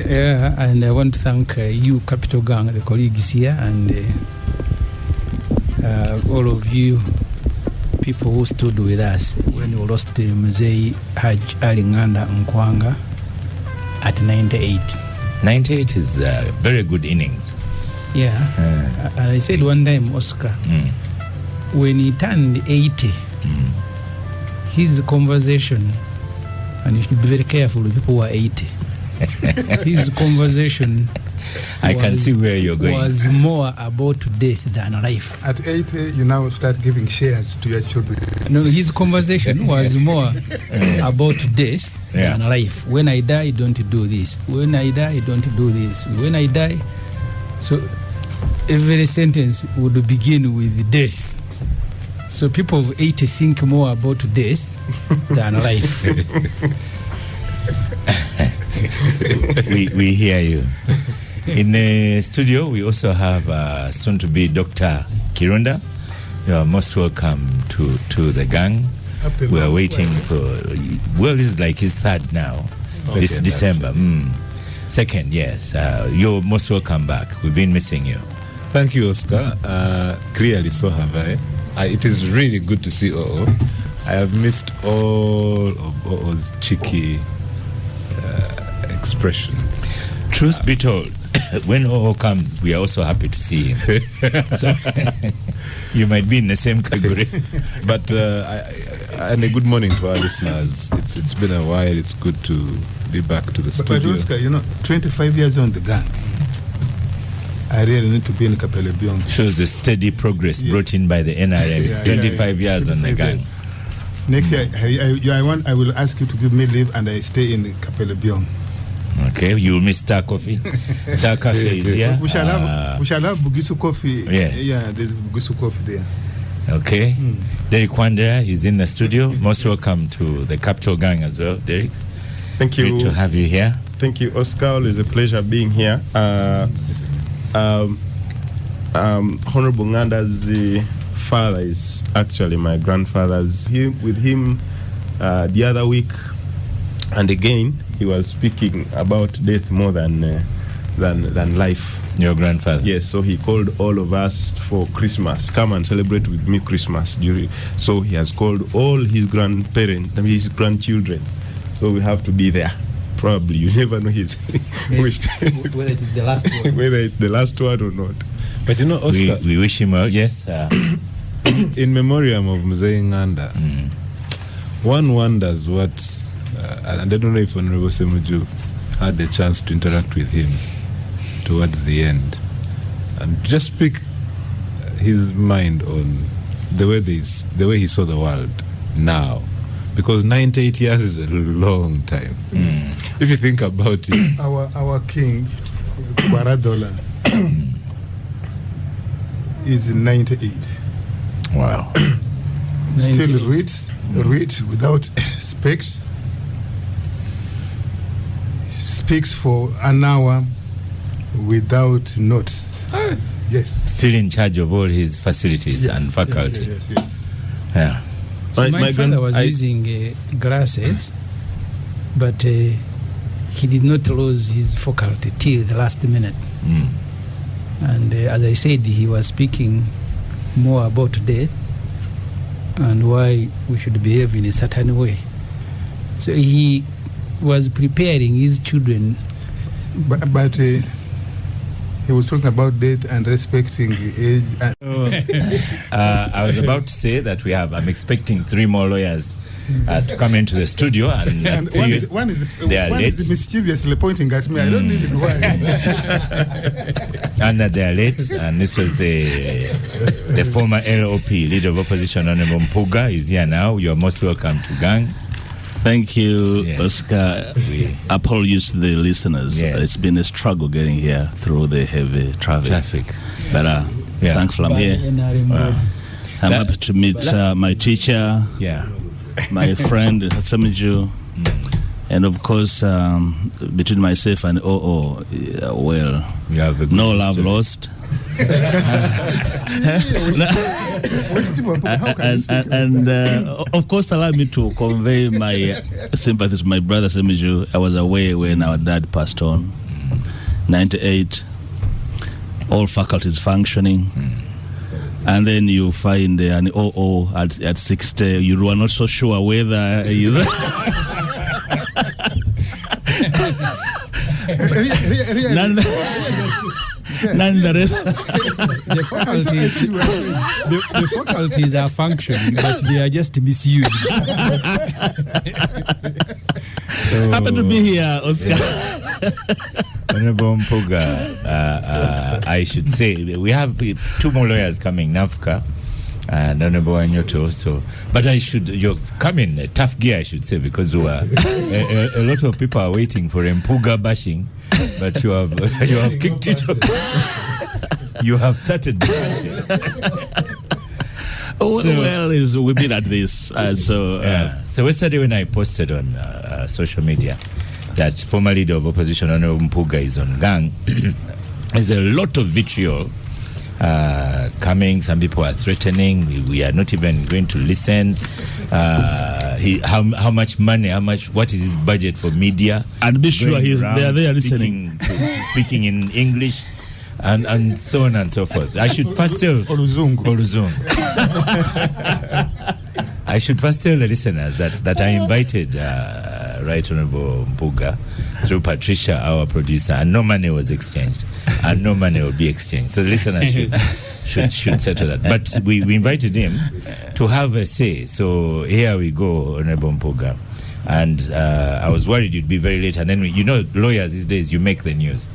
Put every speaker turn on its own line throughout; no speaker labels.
Yeah, and I want to thank you, Capital Gang, the colleagues here, and all of you people who stood with us when we lost Mzee Haj Alinganda Nkwanga at 98.
98 is a very good innings.
Yeah. I said one time, Oscar, when he turned 80, his conversation, and you should be very careful with people who are 80, his conversation
I can see where you're going.
Was more about death than life.
At 80, you now start giving shares to your children.
No, his conversation was more about death than life. When I die, don't do this. When I die, don't do this. When I die, so every sentence would begin with death. So people of 80 think more about death than life.
we hear you. In the studio, we also have soon-to-be Dr. Kirunda. You are most welcome to the gang. We are waiting for, well, this is like his third now, this December. Second, yes. You're most welcome back. We've been missing you.
Thank you, Oscar. Clearly so have I. It is really good to see Oo. I have missed all of Oo's cheeky expressions.
Truth be told, when Oo comes, we are also happy to see him. So, you might be in the same category.
But and a good morning to our listeners. It's been a while. It's good to be back to the studio.
But Oscar, 25 years on the gang. I really need to be in Capella Beyond.
Shows the steady progress brought in by the NRM. 25 years on the gang.
Next year, I will ask you to give me leave and I stay in Capella Beyond.
Okay, you will miss Star Coffee. Star Coffee is here.
We shall have Bugisu Coffee.
Yes.
Yeah, there's Bugisu Coffee there.
Okay. Derek Wandera is in the studio. Most welcome to the Capital Gang as well, Derek.
Thank you.
Great to have you here.
Thank you, Oscar. It's a pleasure being here. Honorable Nganda's father is actually my grandfather's. With him the other week, and again, he was speaking about death more than life.
Your grandfather?
Yes, so he called all of us for Christmas. Come and celebrate with me Christmas. So he has called all his grandparents, his grandchildren. So we have to be there. Probably, you never know his wish.
Whether it is the last one.
Whether it's the last one or not.
But Oscar,
we wish him well. Yes.
In memoriam of Mzee Nganda, one wonders what, and I don't know if Honorable Semuju had the chance to interact with him towards the end, and just speak his mind on the way he saw the world now, because 98 years is a long time. If you think about it,
our king Kwaradola is 98.
Wow.
Still reads without specs. Speaks for an hour without notes. Yes.
Still in charge of all his facilities and faculty.
Yes.
Yeah.
So my father was using glasses, but he did not lose his faculty till the last minute. And as I said, he was speaking more about death and why we should behave in a certain way. So he was preparing his children.
But he was talking about death and respecting the age.
I was about to say that I'm expecting 3 more lawyers to come into the studio, and
one is mischievously pointing at me. I don't know even why.
And that they are late, and this was the former LOP, Leader of Opposition, Hon Mpuuga, is here now. You are most welcome to gang.
Thank you, Oscar. Apologies to the listeners. It's been a struggle getting here through the heavy traffic. But thankful I'm here. I'm happy to meet my teacher, my friend Samiju, and of course between myself and Oo, well,
you have a
no love lost. and of course, allow me to convey my sympathies to my brother Samiju. I was away when our dad passed on, 98, all faculties functioning. And then you find an OO at 60. You are not so sure whether he's none the rest.
The faculties are functioning, but they are just misused.
Happen to be here, Oscar.
Honorable Mpuuga, I should say, we have 2 more lawyers coming, Nafka and Honorable Anyoto. So, but you're coming tough gear, I should say, because we are, a lot of people are waiting for Mpuuga bashing, but you have kicked it off. You have started the matches.
We've been at this. So
yesterday when I posted on social media that former leader of opposition, Hon Mpuuga, is on gang, there's a lot of vitriol coming. Some people are threatening. We are not even going to listen. How much money? What is his budget for media?
And be sure they are there listening,
speaking in English, and so on and so forth. I should first tell I should first tell the listeners that I invited Right Honorable Mpuuga through Patricia, our producer, and no money was exchanged, and no money will be exchanged. So the listeners should settle that. But we invited him to have a say. So here we go, Honorable Mpuuga. And I was worried you'd be very late. And then, lawyers these days, you make the news.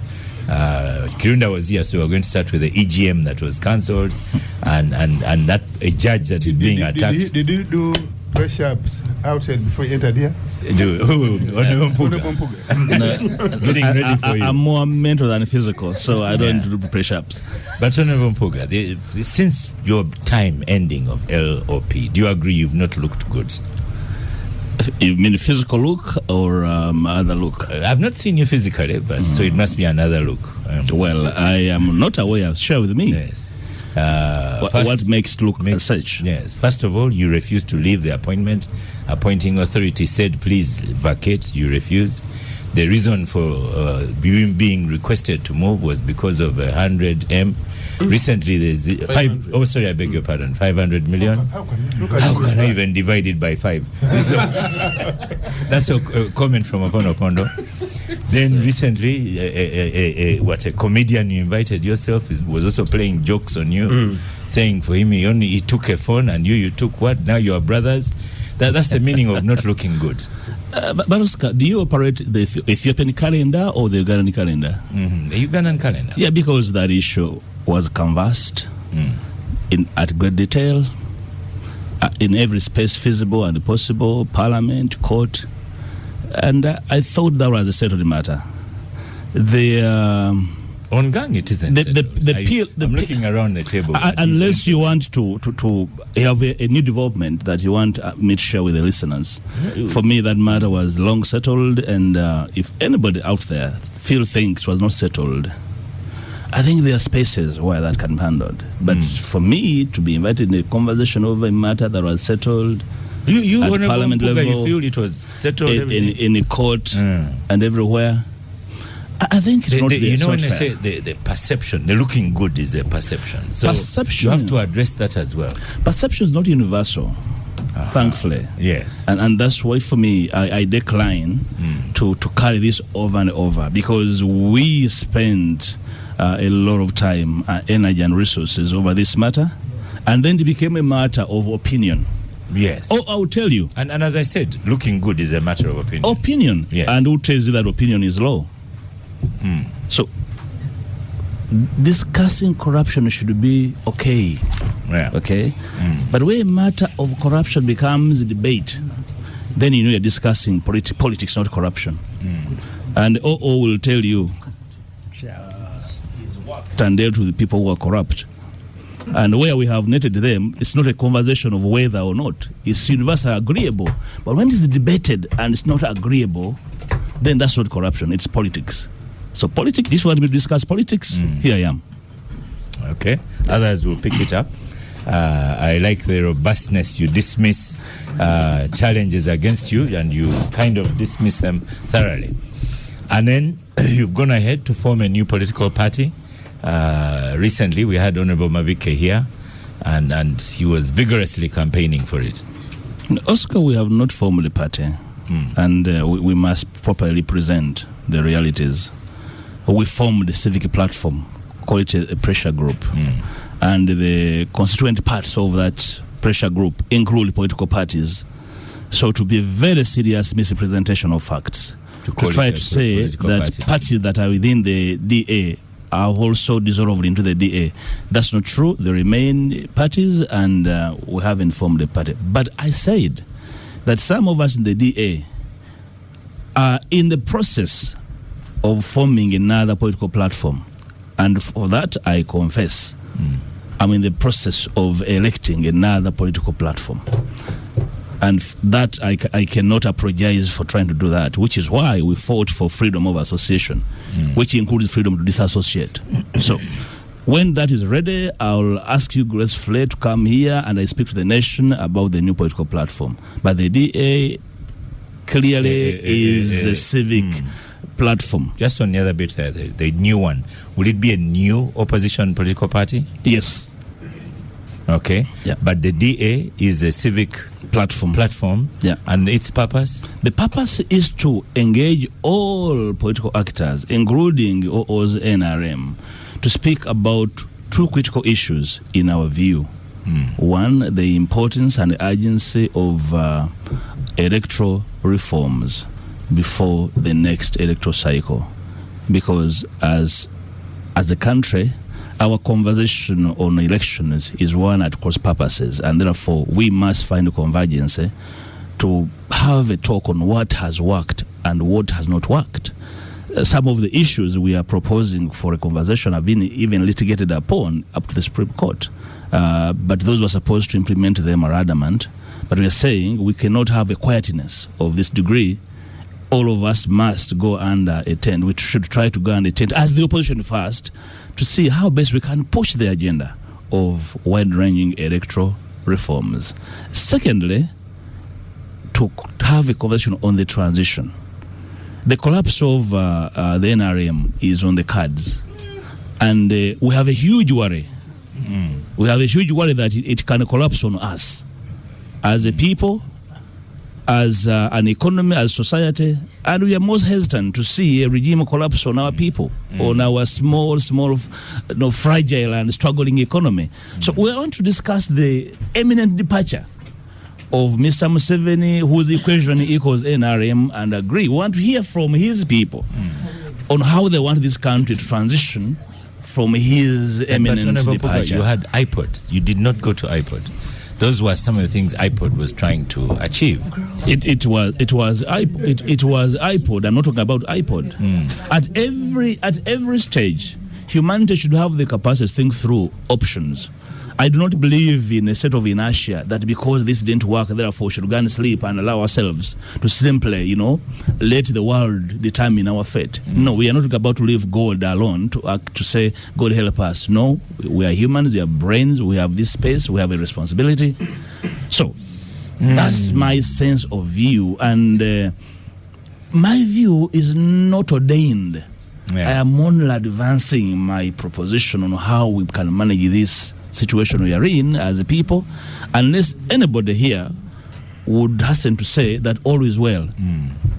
Kirunda was here, so we're going to start with the EGM that was cancelled, and that a judge that is being attacked.
Did you do press-ups outside before you entered here?
Getting ready for you.
I'm more mental than physical, so I don't do press-ups.
But Honorable Mpuuga, since your time ending of LOP, do you agree you've not looked good?
You mean physical look or other look?
I've not seen you physically, but so it must be another look.
Well, I am not aware. Share with me.
Yes.
What makes look as such?
Yes. First of all, you refused to leave the appointment. Appointing authority said, please vacate. You refused. The reason for being requested to move was because of 100M. Recently, there's 500 million. How can I even divide it by 5? That's a comment from Afon Opondo. Then recently, a comedian you invited yourself was also playing jokes on you, saying for him he took a phone and you took what? Now you are brothers. That's the meaning of not looking good.
But Oscar, do you operate the Ethiopian calendar or the Ugandan calendar?
The Ugandan calendar.
Yeah, because that issue was canvassed at great detail in every space feasible and possible, parliament, court, and I thought that was a settled matter.
On gang, it isn't. I'm looking around the table.
Unless you want to have a new development that you want me to share with the listeners. For me, that matter was long settled, and if anybody out there thinks it was not settled, I think there are spaces where that can be handled. But for me to be invited in a conversation over a matter that was settled
you
at parliament level,
you feel it was settled
in a court and everywhere, I think it's not
when
fair.
I say the perception, the looking good is a perception. So
perception,
you have to address that as well.
Perception is not universal, thankfully.
Yes.
And that's why for me, I decline to carry this over and over, because we spend a lot of time, energy and resources over this matter, and then it became a matter of opinion.
Yes.
Oh, I'll tell you.
And as I said, looking good is a matter of opinion.
Opinion.
Yes.
And who tells you that opinion is law? So, discussing corruption should be okay.
Yeah.
Okay? But when a matter of corruption becomes a debate, then you're discussing politics, not corruption. And OO will tell you, and dealt with the people who are corrupt. And where we have netted them, it's not a conversation of whether or not. It's universally agreeable. But when it's debated and it's not agreeable, then that's not corruption, it's politics. So politics, this want me to discuss politics, here I am.
Okay, others will pick it up. I like the robustness. You dismiss challenges against you, and you kind of dismiss them thoroughly. And then you've gone ahead to form a new political party. Recently, we had Honorable Mabike here, and he was vigorously campaigning for it.
Oscar, we have not formed a party, and we must properly present the realities. We formed a civic platform, call it a pressure group, and the constituent parts of that pressure group include political parties. So to be a very serious misrepresentation of facts, to try to say that parties that are within the DA are also dissolved into the DA. That's not true. They remain parties, and we haven't formed a party. But I said that some of us in the DA are in the process of forming another political platform. And for that, I confess, I'm in the process of electing another political platform. And that I cannot apologize for trying to do that, which is why we fought for freedom of association, which includes freedom to disassociate. So when that is ready, I'll ask you gracefully to come here and I speak to the nation about the new political platform. But the DA clearly is a civic platform.
Just on the other bit, the new one, will it be a new opposition political party?
Yes.
Okay.
Yeah.
But the DA is a civic platform.
Yeah.
And its purpose?
The purpose is to engage all political actors, including OO's NRM, to speak about two critical issues in our view. One, the importance and the urgency of electoral reforms before the next electoral cycle. Because as a country, our conversation on elections is one at cross purposes, and therefore we must find a convergence to have a talk on what has worked and what has not worked. Some of the issues we are proposing for a conversation have been even litigated upon up to the Supreme Court, but those who are supposed to implement them are adamant. But we are saying we cannot have a quietness of this degree. All of us must go under a tent. We should try to go under a tent as the opposition first, to see how best we can push the agenda of wide-ranging electoral reforms. Secondly, to have a conversation on the transition. The collapse of the NRM is on the cards, and we have a huge worry. We have a huge worry that it can collapse on us as a people, as an economy, as society, and we are most hesitant to see a regime collapse on our people, on our small, fragile and struggling economy. So we want to discuss the imminent departure of Mr. Museveni, whose equation equals NRM, and agree. We want to hear from his people on how they want this country to transition from his imminent departure.
You had iPod. You did not go to iPod. Those were some of the things iPod was trying to achieve.
It was iPod. I'm not talking about iPod. At every stage, humanity should have the capacity to think through options. I do not believe in a set of inertia that because this didn't work, therefore we should go and sleep and allow ourselves to simply, let the world determine our fate. No, we are not about to leave God alone to say, God help us. No, we are humans, we have brains, we have this space, we have a responsibility. So, that's my sense of view. And my view is not ordained. I am only advancing my proposition on how we can manage this situation we are in as a people, unless anybody here would hasten to say that all is well.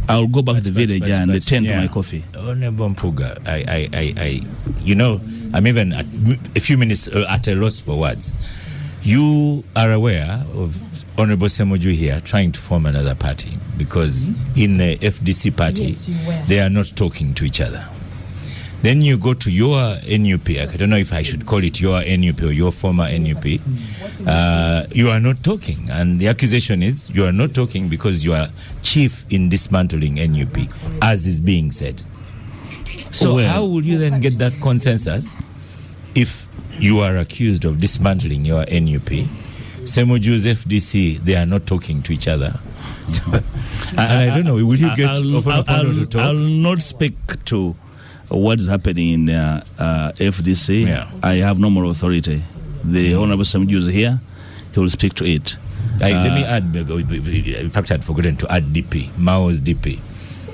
I'll go back to the village and attend to my coffee.
Hon Mpuuga, I'm even a few minutes at a loss for words. You are aware of Honorable Semoju here trying to form another party, because in the FDC party, they are not talking to each other. Then you go to your NUP. I don't know if I should call it your NUP or your former NUP. You are not talking. And the accusation is you are not talking because you are chief in dismantling NUP, as is being said. So how will you then get that consensus if you are accused of dismantling your NUP? Semoju's FDC, they are not talking to each other. And I don't know, will you get to talk?
I'll not speak to what is happening in FDC. I have no more authority. The Honorable Semoju is here. He will speak to it.
Let me add, in fact, I'd forgotten to add DP, Mao's DP.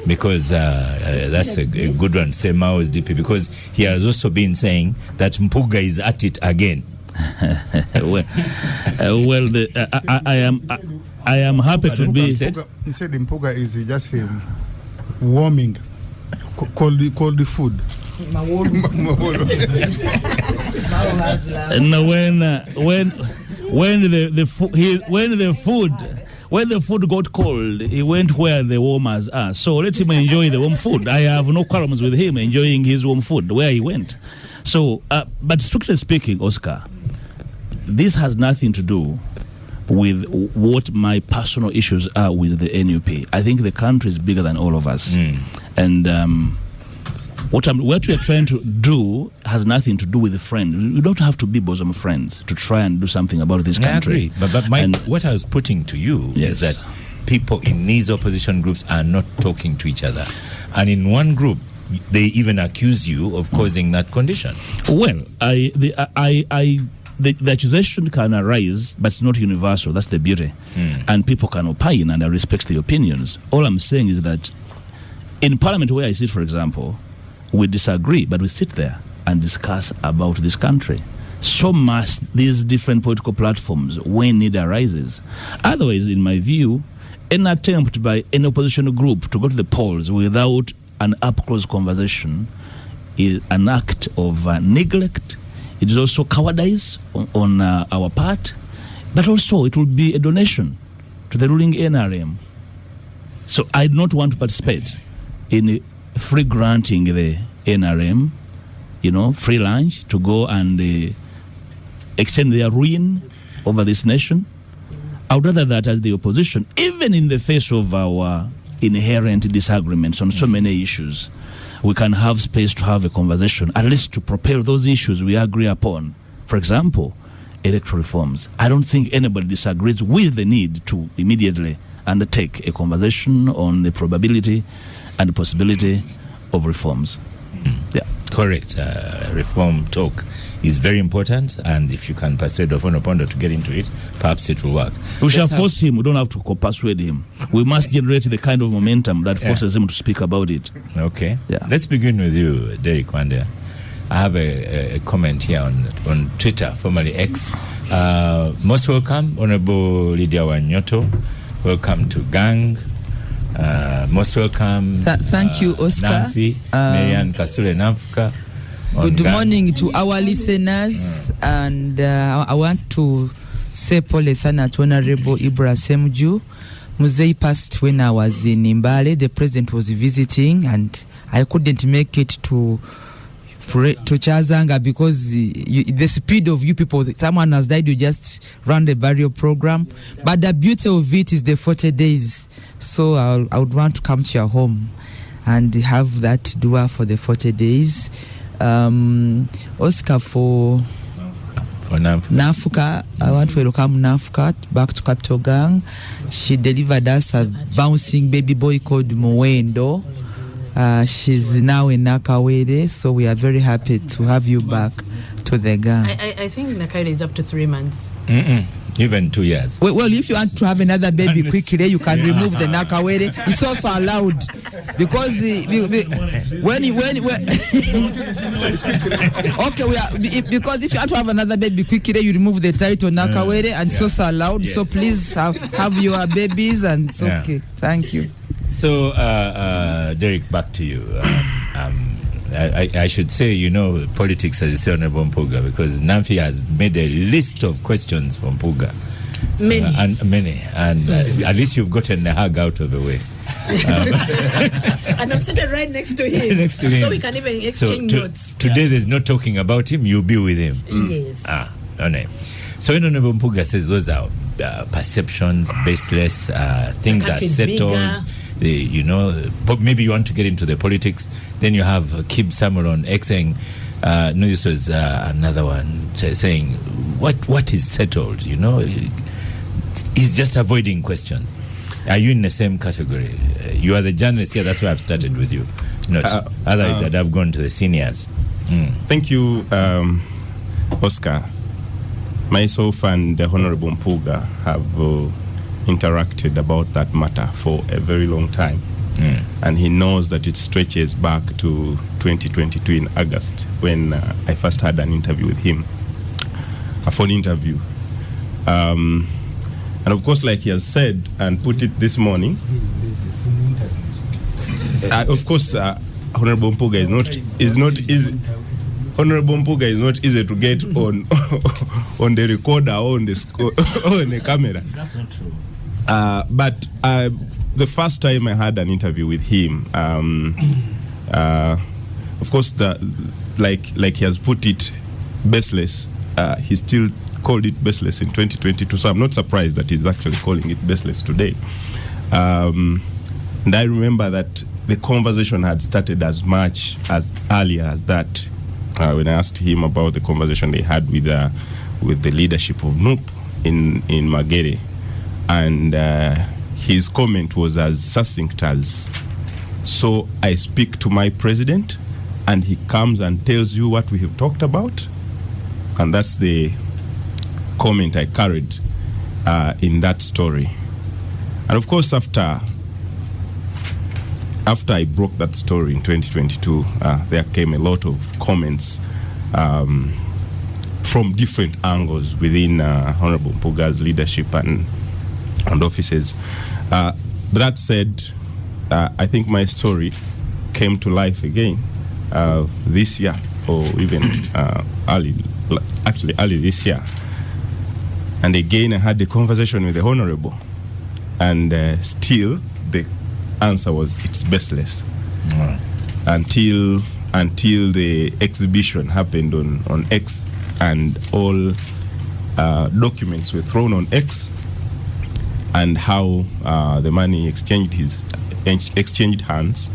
because that's a good one to say Mao is DP, because he has also been saying that Mpuuga is at it again.
I am happy to be.
He said Mpuuga is just warming cold food.
And when the food got cold, he went where the warmers are. So let him enjoy the warm food. I have no problems with him enjoying his warm food where he went. So, but strictly speaking, Oscar, this has nothing to do with what my personal issues are with the NUP. I think the country is bigger than all of us. And what we are trying to do has nothing to do with the friends. You don't have to be bosom friends to try and do something about this country.
I agree. But what I was putting to you is that people in these opposition groups are not talking to each other. And in one group, they even accuse you of causing that condition.
Well, the accusation can arise, but it's not universal. That's the beauty. And people can opine, and I respect the opinions. All I'm saying is that in Parliament where I sit, for example, we disagree, but we sit there and discuss about this country. So must these different political platforms when need arises. Otherwise, in my view, an attempt by an opposition group to go to the polls without an up-close conversation is an act of neglect. It is also cowardice on our part, but also it will be a donation to the ruling NRM. So I do not want to participate in free granting the NRM, free lunch to go and extend their ruin over this nation. I would rather that as the opposition, even in the face of our inherent disagreements on so many issues, we can have space to have a conversation, at least to propel those issues we agree upon. For example, electoral reforms. I don't think anybody disagrees with the need to immediately undertake a conversation on the probability and the possibility of reforms. Yeah,
correct. Reform talk is very important, and if you can persuade Hon Mpuuga to get into it, perhaps it will work.
We shall force him. We don't have to persuade him. We must generate the kind of momentum that forces him to speak about it.
Okay.
Yeah.
Let's begin with you, Derek Wande. I have a comment here on Twitter, formerly X. Most welcome, Honorable Lydia Wanyoto. Welcome to Gang. Most welcome.
Thank you, Oscar.
Namfi, Marian Kasule Namfuka.
Good morning to our listeners, and I want to say pole sana to Honorable Ibra Semju. Muzei passed when I was in Mbale. The president was visiting, and I couldn't make it to Chazanga because the speed of you people, someone has died, you just run the burial program. But the beauty of it is the 40 days. So I would want to come to your home and have that dua for the 40 days. Oscar for Nafuka, I want to welcome Nafuka back to Capital Gang. She delivered us a bouncing baby boy called Mwendo. She's now in Nakawere, so we are very happy to have you back to the gang.
I think Nakawere is up to 3 months.
Even 2 years.
Well, if you want to have another baby quickly, you can remove the Nakawere. It's also allowed because because if you want to have another baby quickly, you remove the title Nakawere, and it's also allowed. So please have your babies, and it's okay. Thank you.
So, Derek, back to you. I should say, politics, as you say, Honorable Mpuuga, because Namfi has made a list of questions from Mpuuga. So, many. And at least you've gotten the hug out of the way.
And I'm sitting right next to him. So we can even exchange notes.
Today there's no talking about him, you'll be with him.
Yes.
Okay. So Honorable Mpuuga says those are perceptions, baseless, things are settled. Maybe you want to get into the politics. Then you have Kib Samuel on X saying, this was another one saying, what is settled? He's just avoiding questions. Are you in the same category? You are the journalist here, that's why I've started with you. Otherwise, I'd have gone to the seniors.
Thank you, Oscar. Myself and the Honorable Mpuuga have interacted about that matter for a very long time. And he knows that it stretches back to 2022 in August when I first had an interview with him, a phone interview. And of course, like he has said and put it this morning, of course, Honorable Mpuuga is not easy. Honorable Mpuuga is not easy to get on on the recorder or on the on the camera.
That's not true.
But the first time I had an interview with him, of course, like he has put it, baseless. He still called it baseless in 2022, so I'm not surprised that he's actually calling it baseless today. And I remember that the conversation had started as much as earlier as that when I asked him about the conversation they had with the leadership of NUP in Magere, and his comment was as succinct as, "So I speak to my president, and he comes and tells you what we have talked about," and that's the comment I carried in that story. And of course, after I broke that story in 2022, there came a lot of comments from different angles within Honorable Mpuuga's leadership and offices. But that said, I think my story came to life again this year, or even early this year. And again, I had the conversation with the Honorable, and still the answer was it's baseless. Until the exhibition happened on X, and all documents were thrown on X, and how the money exchanged hands.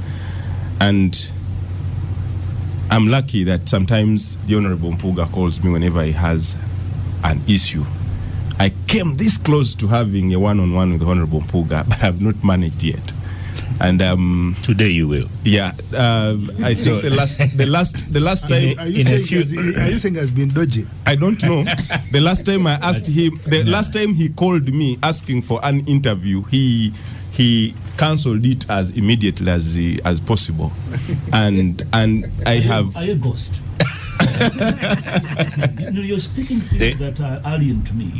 And I'm lucky that sometimes the Honorable Mpuuga calls me whenever he has an issue. I came this close to having a one-on-one with Honorable Mpuuga, but I've not managed yet. And
today you will.
Yeah, I think the last time.
Are you saying has been dodgy?
I don't know. The last time I asked him, last time he called me asking for an interview, he cancelled it as immediately as possible, and I have.
Are you a ghost? You're speaking things that are alien to me.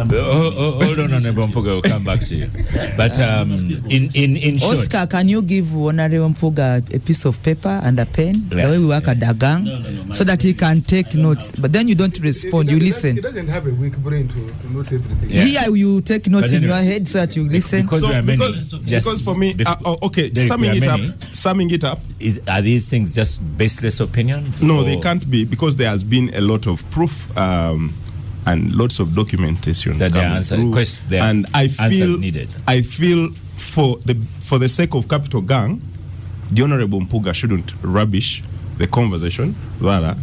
Hold on, Honorable Mpuuga, we'll come back to you. But in short,
Oscar, can you give Honorable Mpuuga a piece of paper and a pen, the way we work at the gang, so that he can take notes? But then you don't respond, you listen.
He doesn't have a weak brain to note everything.
Here you take notes in your head so that you listen.
Because
for me, okay, summing it up.
Are these things just baseless opinions?
No, they can't be, because there has been a lot of proof and lots of documentation
that
and I feel
needed.
I feel for the sake of Capital Gang, the Honorable Mpuuga shouldn't rubbish the conversation, rather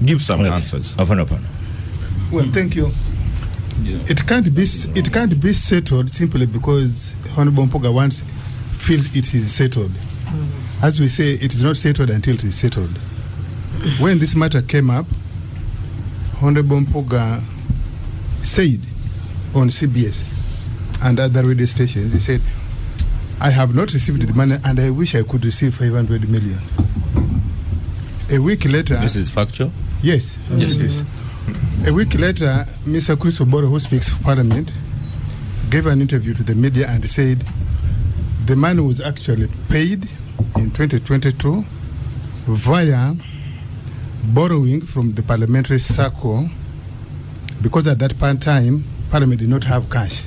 give some answers.
Well, thank you. Yeah. It can't be settled simply because Honorable Mpuuga feels it is settled. As we say, it is not settled until it is settled. When this matter came up, Honorable Mpuuga said on CBS and other radio stations, he said, "I have not received the money and I wish I could receive 500 million. A week later...
This is factual?
Yes. Yes. A week later, Mr. Chris Oboro, who speaks for Parliament, gave an interview to the media and said the money was actually paid in 2022 via borrowing from the parliamentary circle, because at that point in time, Parliament did not have cash.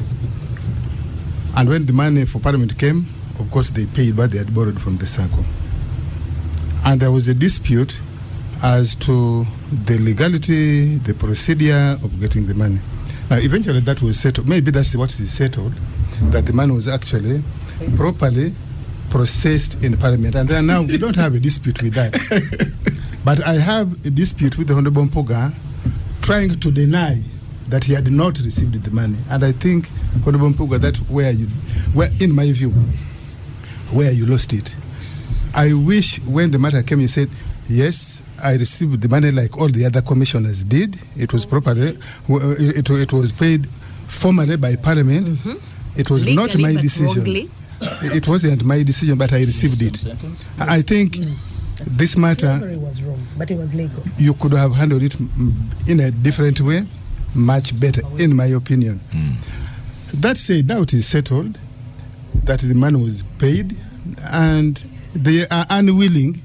And when the money for Parliament came, of course they paid, but they had borrowed from the circle. And there was a dispute as to the legality, the procedure of getting the money. Now, eventually that was settled. Maybe that's what is settled, that the money was actually properly processed in Parliament. And then now we don't have a dispute with that. But I have a dispute with the Honorable Mpuuga trying to deny that he had not received the money. And I think, Honorable Mpuuga, that's where in my view, where you lost it. I wish when the matter came, you said, yes, I received the money like all the other commissioners did. It was properly, it was paid formally by Parliament. Mm-hmm. It was legally, not my decision. it wasn't my decision, but I received it. I think this matter,
slavery was wrong, but it was legal.
You could have handled it in a different way, much better, in my opinion. That said, now it is settled that the man was paid, and they are unwilling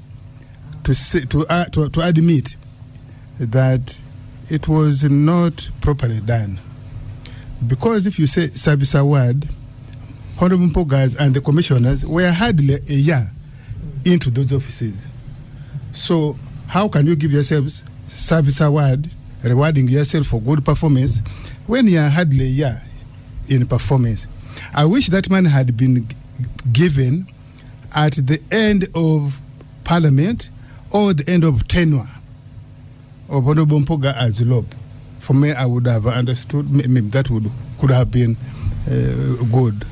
to admit that it was not properly done. Because if you say service award, Hon Mpuuga and the commissioners were hardly a year into those offices. So how can you give yourselves service award, rewarding yourself for good performance, when you are hardly a year in performance? I wish that man had been given at the end of Parliament or the end of tenure of Hon Mpuuga as LOP. For me, I would have understood that could have been good.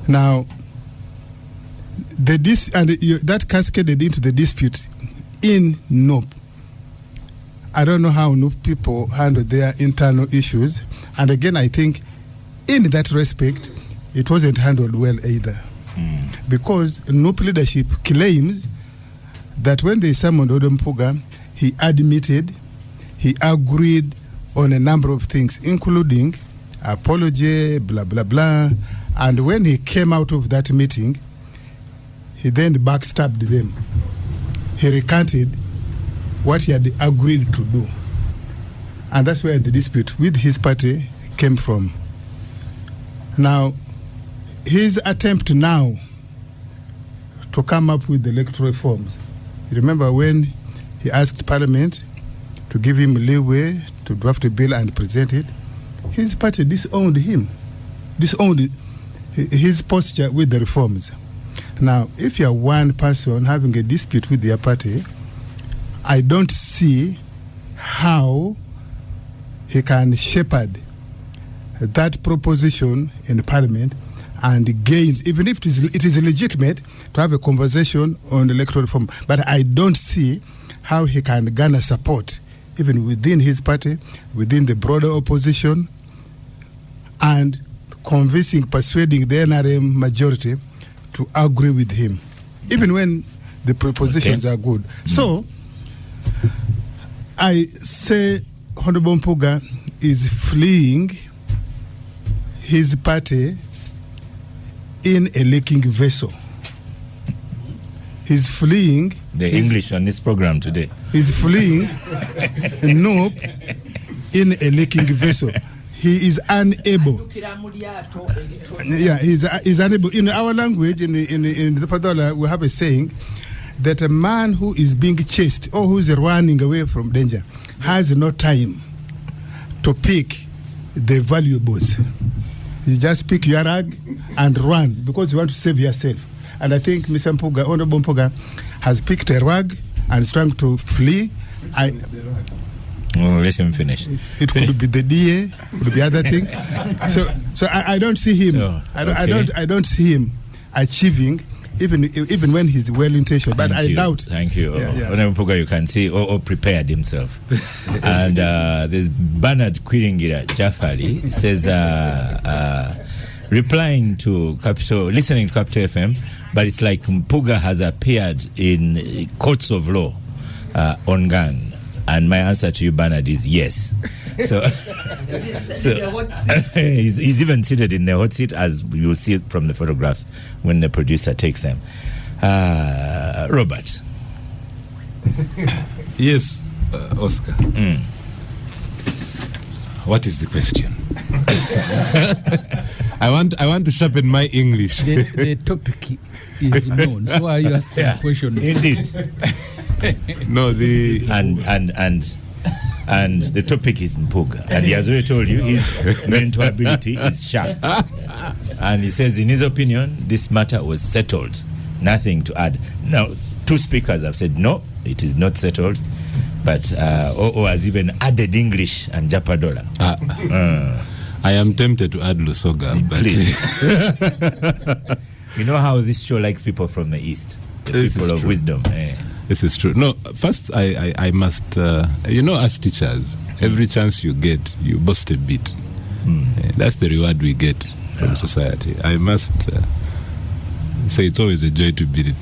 Now, that cascaded into the dispute in NOP. I don't know how NOP people handle their internal issues. And again, I think in that respect, it wasn't handled well either. Because NOP leadership claims that when they summoned Hon Mpuuga, he admitted, he agreed on a number of things, including apology, blah, blah, blah. And when he came out of that meeting, he then backstabbed them. He recanted what he had agreed to do. And that's where the dispute with his party came from. Now, his attempt now to come up with the electoral reforms. You remember when he asked Parliament to give him leeway to draft a bill and present it, his party disowned him, disowned his posture with the reforms. Now, if you are one person having a dispute with your party, I don't see how he can shepherd that proposition in Parliament and gains, even if it is legitimate to have a conversation on electoral reform. But I don't see how he can garner support, even within his party, within the broader opposition, and persuading the NRM majority to agree with him, even when the propositions are good. So, I say Hon Mpuuga is fleeing his party in a leaking vessel. He's fleeing
the English on this program today.
He's fleeing NOP in a leaking vessel. He is unable. Yeah, he's unable. In our language, in the Padola, we have a saying that a man who is being chased or who is running away from danger has no time to pick the valuables. You just pick your rag and run because you want to save yourself. And I think Mr. Mpuuga, Hon Mpuuga, has picked a rag and is trying to flee.
Let him finish.
It could be the DA, could be other thing. So I don't see him. I don't see him achieving, even when he's well intentioned. But I doubt.
Thank you. Hon Mpuuga, you can see, or prepared himself. And there's Bernard Kwiringira Jafari says, replying to listening to Capital FM, but it's like Mpuuga has appeared in courts of law on gang. And my answer to you, Bernard, is yes. So he's even seated in the hot seat, as you'll see it from the photographs when the producer takes them. Robert.
Yes, Oscar. What is the question? I want to sharpen my English.
The topic is known. So why are you asking a question?
Indeed.
No,
and the topic is Mpuuga, and he has already told you his mental ability is sharp, and he says in his opinion this matter was settled, nothing to add. Now, two speakers have said no, it is not settled, but or has even added English and Japadola.
I am tempted to add Lusoga, but
please. You know how this show likes people from the East, the people of wisdom.
This is true. No, first I must, as teachers, every chance you get, you boast a bit. That's the reward we get from society. I must So it's always a joy to be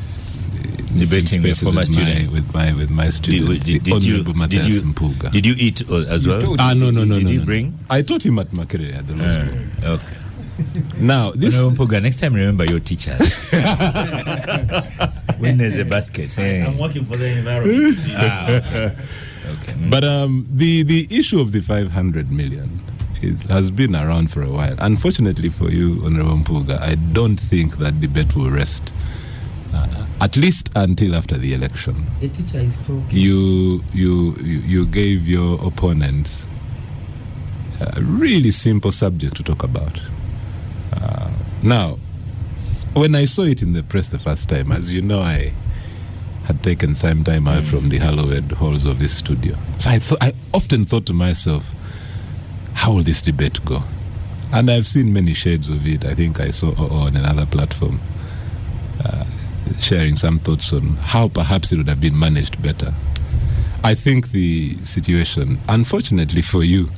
debating with former student
with my student. Did you Mpuuga.
Did you eat as well?
No.
Did you bring?
I taught him at Makerere at the law school.
Okay.
Now this
Hon Mpuuga, next time remember your teachers. When there's a basket.
I'm working for the environment.
Okay.
But the issue of the 500 million has been around for a while. Unfortunately for you, Honorable Mpuuga, I don't think that debate will rest. At least until after the election.
The teacher is talking.
You gave your opponents a really simple subject to talk about. Now, when I saw it in the press the first time, as you know, I had taken some time out from the hallowed halls of this studio. So I often thought to myself, how will this debate go? And I've seen many shades of it. I think I saw on another platform sharing some thoughts on how perhaps it would have been managed better. I think the situation, unfortunately for you,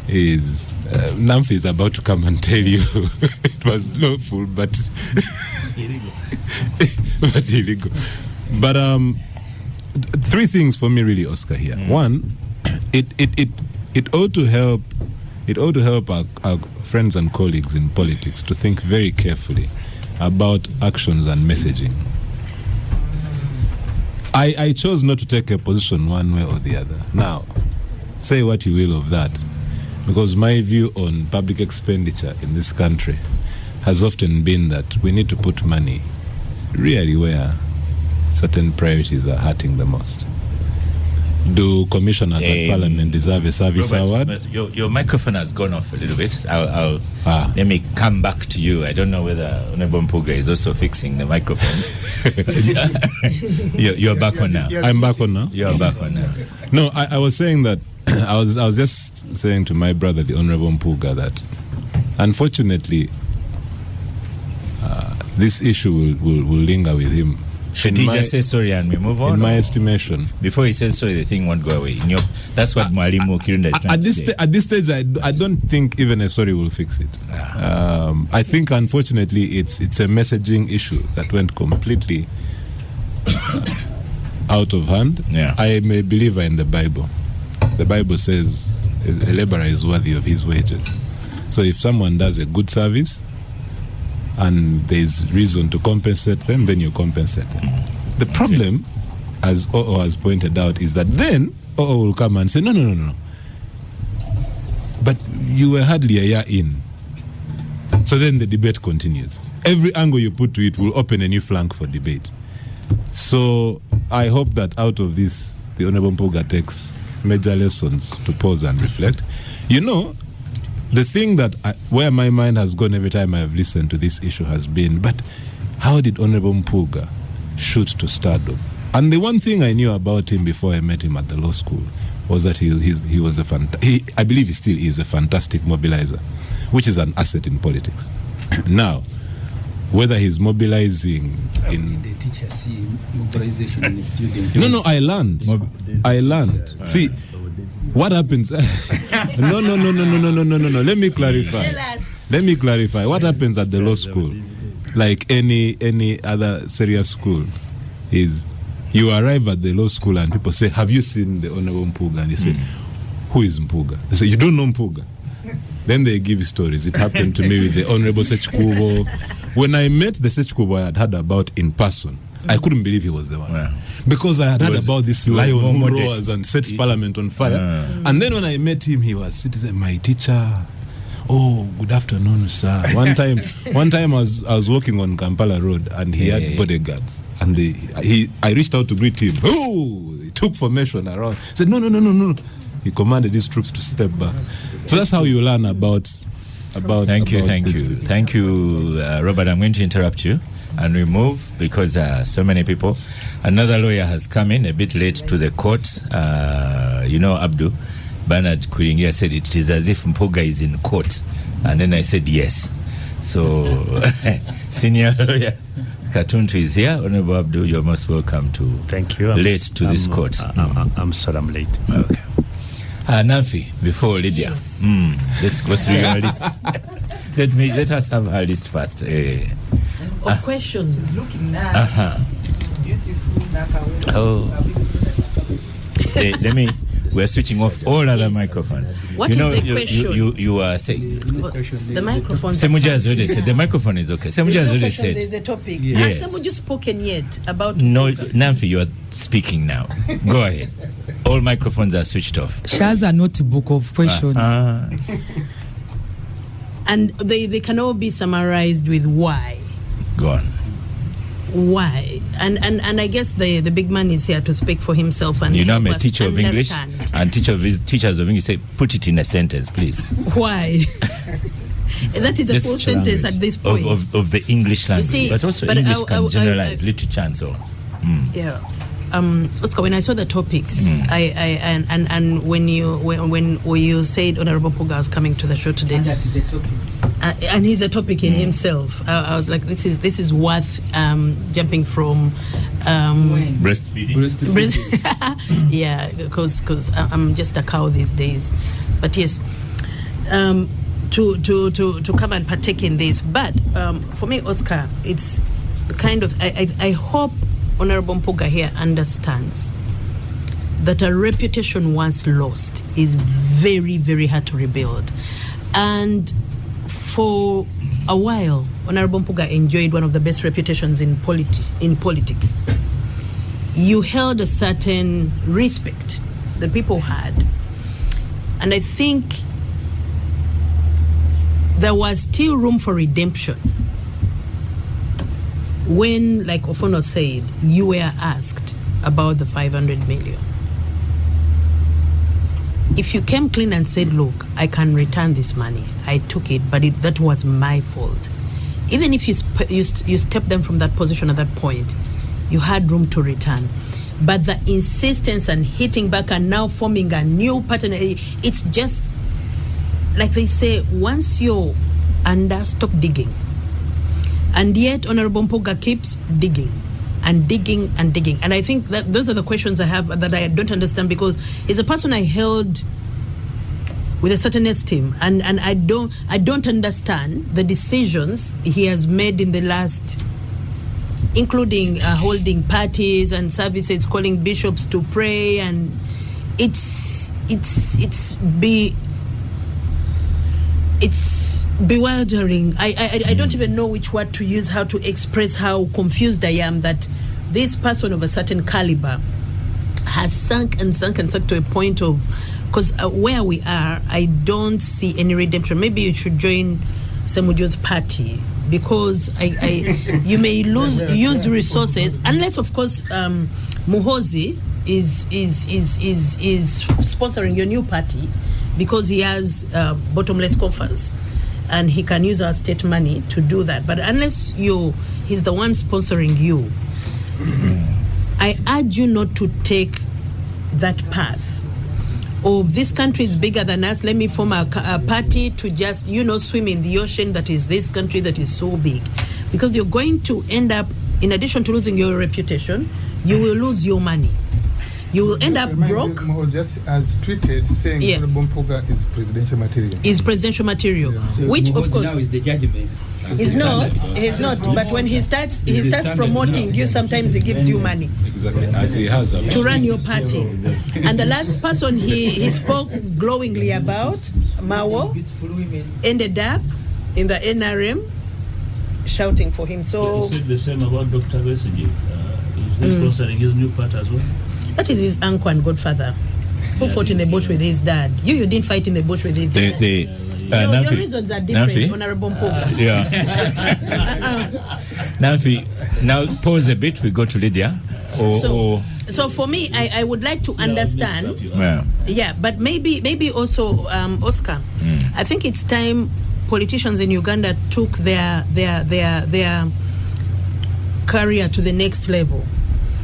is Namfi is about to come and tell you it was lawful but illegal. But illegal. But three things for me really, Oscar, here. One, it ought to help our friends and colleagues in politics to think very carefully about actions and messaging. I chose not to take a position one way or the other. Now, say what you will of that, because my view on public expenditure in this country has often been that we need to put money really where certain priorities are hurting the most. Do commissioners at Parliament deserve a service award?
Your microphone has gone off a little bit. Let me come back to you. I don't know whether Hon Mpuuga is also fixing the microphone. You're back on now.
I'm back on now?
You're back on now.
No, I was saying that, I was just saying to my brother, the Honorable Mpuuga, that unfortunately, this issue will linger with him.
Should he just say sorry and we move on?
In my estimation.
Before he says sorry, the thing won't go away. That's what Mwalimu Kirunda is trying to say.
At this stage, I don't think even a sorry will fix it. I think, unfortunately, it's a messaging issue that went completely out of hand.
Yeah.
I am a believer in the Bible. The Bible says a laborer is worthy of his wages. So if someone does a good service, and there's reason to compensate them, then you compensate them. The problem, as OO has pointed out, is that then OO will come and say, no. But you were hardly a year in. So then the debate continues. Every angle you put to it will open a new flank for debate. So I hope that out of this, the Honorable Mpuuga takes major lessons to pause and reflect. The thing that where my mind has gone every time I have listened to this issue has been, but how did Honorable Mpuuga shoot to stardom? And the one thing I knew about him before I met him at the law school was that he was I believe he still is a fantastic mobilizer, which is an asset in politics. Now, whether he's mobilizing in
the teacher see mobilization in the student.
No, I learned. See, what happens? No. Let me clarify. What happens at the law school, like any other serious school, is you arrive at the law school and people say, "Have you seen the Honorable Mpuuga?" And you say, "Who is Mpuuga?" They say, "You don't know Mpuuga." Then they give stories. It happened to me with the Honorable Sechikubo. When I met the Sechikubo I had heard about in person, I couldn't believe he was the one.
Wow.
Because I had heard about this lion who roars and sets Parliament on fire. And then when I met him, he was sitting, my teacher. Oh, good afternoon, sir. One time I was walking on Kampala Road and he had bodyguards. And I reached out to greet him. Oh, he took formation around. Said, no. He commanded his troops to step back. So that's how you learn about
Thank you, Robert. I'm going to interrupt you and we move because so many people. Another lawyer has come in a bit late to the court. Abdu Bernard Kuringia said it is as if Mpuuga is in court, and then I said yes. So senior lawyer Katuntu is here. Honorable Abdu, you're most welcome to.
Thank you.
Late to this court.
I'm sorry I'm late.
Okay. Namfi, before Lydia, let's go through your list. Let us have her list first.
of questions.
She's looking nice. Beautiful.
Let me. We're switching off all other microphones.
What is the question?
You are saying
the microphone.
Semuja has already said the microphone is okay. Semuja has already said
there's a topic.
Yes.
Has Semuja spoken yet about?
No, Namfi, you are speaking now. Go ahead. All microphones are switched off.
She has a notebook of questions.
And they can all be summarized with why.
Go on.
Why? And I guess the big man is here to speak for himself. And
I'm a teacher of English, and teachers of English say, put it in a sentence, please.
Why? That is a full sentence at this point.
Of the English language. But also English can generalize literature and so on.
Yeah. Oscar, when I saw the topics, and when you said Honorable Mpuuga was coming to the show today,
and that is a topic,
and he's a topic in himself. I was like, this is worth jumping from
breastfeeding.
Yeah, because I'm just a cow these days. But yes, to come and partake in this. But for me, Oscar, it's kind of I hope Honorable Mpuuga here understands that a reputation once lost is very, very hard to rebuild. And for a while, Honorable Mpuuga enjoyed one of the best reputations in politics. You held a certain respect that people had. And I think there was still room for redemption when, like Ofono said, you were asked about the 500 million. If you came clean and said, look, I can return this money, I took it, but that was my fault. Even if you stepped them from that position at that point, you had room to return. But the insistence and hitting back and now forming a new pattern, it's just, like they say, once you're under, stop digging. And yet, Honorable Mpuuga keeps digging and digging and digging. And I think that those are the questions I have that I don't understand, because he's a person I held with a certain esteem, and I don't understand the decisions he has made in the last, including holding parties and services, calling bishops to pray, and it's bewildering. I don't even know which word to use, how to express how confused I am that this person of a certain caliber has sunk to a point of, because where we are, I don't see any redemption. Maybe you should join Semujo's party, because you may use resources, unless of course Muhozi is sponsoring your new party, because he has bottomless coffers and he can use our state money to do that. But unless he's the one sponsoring you, I urge you not to take that path of this country is bigger than us, let me form a party to just, swim in the ocean that is this country that is so big. Because you're going to end up, in addition to losing your reputation, you will lose your money. You will end up broke.
Just as tweeted, saying Honorable Mpuuga is presidential material.
Is presidential material,
so
which of course
now is the judgment.
He's not. But when he starts promoting you, sometimes he gives you money.
Exactly, as he has
to run your party. And the last person he spoke glowingly about, Mawo, ended up in the NRM shouting for him. So
he said the same about Dr. Besigye. Is this sponsoring his new party as well?
That is his uncle and godfather who fought in the bush with his dad. You didn't fight in the bush with his dad. Your reasons are different, Honorable Mpuuga.
Namfi, now pause a bit, we go to Lydia.
So for me, I would like to understand. But maybe also, Oscar, I think it's time politicians in Uganda took their career to the next level.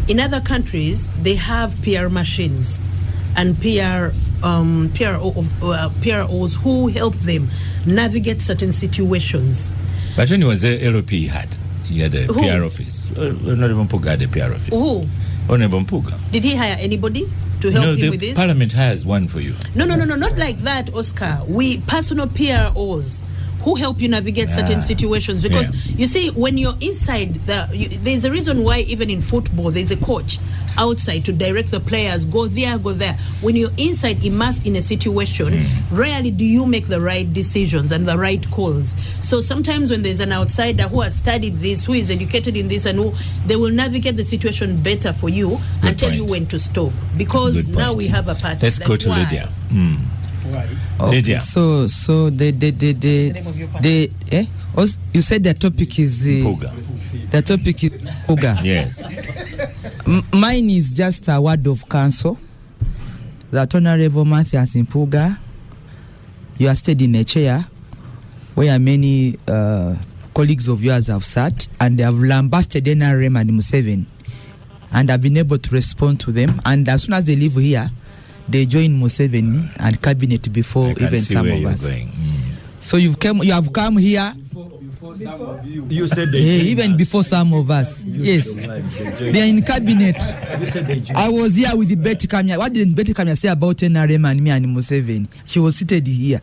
In other countries, they have PR machines and PROs who help them navigate certain situations.
But when he was there, LOP he had a PR office. Honorable Mpuuga had a PR office.
Who?
Honorable Mpuuga.
Did he hire anybody to help him with this?
Parliament hires one for you.
No, not like that, Oscar. We personal PROs who help you navigate certain situations. Because you see, when you're inside, there's a reason why even in football there's a coach outside to direct the players, go there, go there. When you're inside, immersed in a situation, rarely do you make the right decisions and the right calls. So sometimes when there's an outsider who has studied this, who is educated in this, and who they will navigate the situation better for you and tell you when to stop. Because now we have a pattern.
Let's go to Lydia.
Okay,
Lydia.
So you said the topic is
Mpuuga.
The topic is Mpuuga.
Yes.
Mine is just a word of counsel. That Honorable Matthias Mpuuga, you are stayed in a chair where many colleagues of yours have sat and they have lambasted NRM and Museveni, and have been able to respond to them. And as soon as they leave here, they join Museveni and cabinet before even some of us. So you have come here.
You said
even before some of us. Yes, they are in cabinet. I was here with the Betty Kamya. What did Betty Kamya say about NRM and me and Museveni? She was seated here.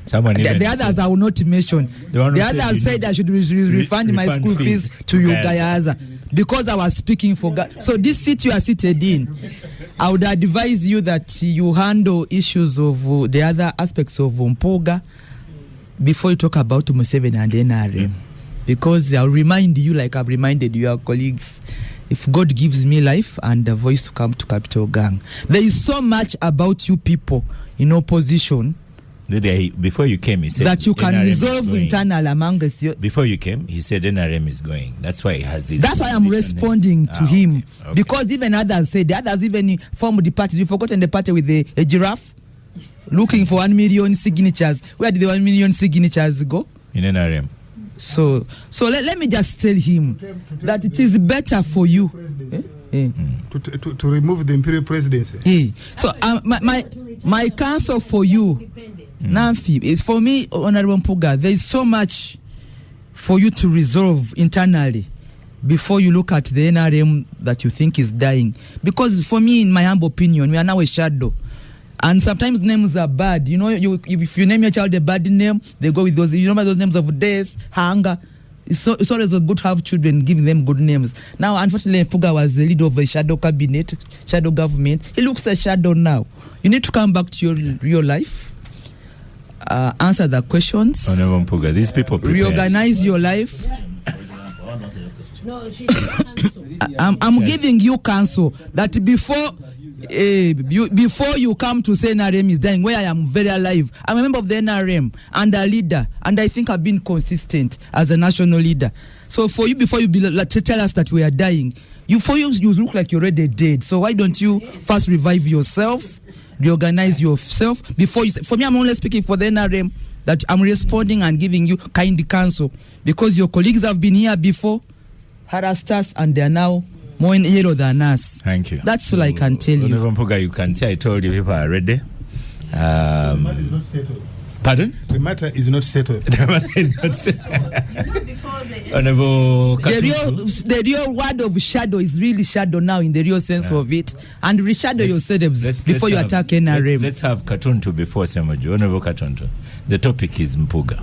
The others I will not mention. The others said I should refund my school fees to you guys because I was speaking for God. So this seat you are seated in, I would advise you that you handle issues of the other aspects of Mpuuga before you talk about Museveni and NRM. Because I'll remind you, like I've reminded your colleagues, if God gives me life and a voice to come to Capital Gang, there is so much about you people in opposition.
Before you came, he said
that you can NRM resolve internal among us.
Before you came, he said NRM is going. That's why he has this.
That's why I'm responding to him. Okay. Because even others said, the others even formed the party. You've forgotten the party with a giraffe looking for 1 million signatures. Where did the 1 million signatures go?
In NRM.
So let me just tell him that it is better for you.
To remove the imperial presidency.
So my counsel for you, Namfi, is for me, Honorable Mpuuga, there is so much for you to resolve internally before you look at the NRM that you think is dying. Because for me, in my humble opinion, we are now a shadow. And sometimes names are bad. You know, if you name your child a bad name, they go with those. You know those names of death, hunger. It's always good to have children, giving them good names. Now, unfortunately, Mpuuga was the leader of a shadow cabinet, shadow government. He looks a shadow now. You need to come back to your real life, answer the questions.
Honorable Mpuuga, these people prepared.
Reorganize your life. I'm giving you counsel that before you come to say NRM is dying, where I am very alive. I'm a member of the NRM and a leader, and I think I've been consistent as a national leader. So for you, before you tell us that we are dying, you look like you're already dead. So why don't you first revive yourself, reorganize yourself before you say, for me, I'm only speaking for the NRM, that I'm responding and giving you kind counsel because your colleagues have been here before, harassed us, and they are now more in yellow than us.
Thank you.
That's all I can tell you.
Honorable Mpuuga, you can say I told you people are ready.
The matter is not settled.
Pardon?
The matter is not settled.
The matter is not settled. Honorable
the real word of shadow is really shadow now in the real sense of it. And reshadow yourselves before you attack NRM.
Let's have Katuntu before Semoju. Honorable Katuntu. The topic is Mpuuga.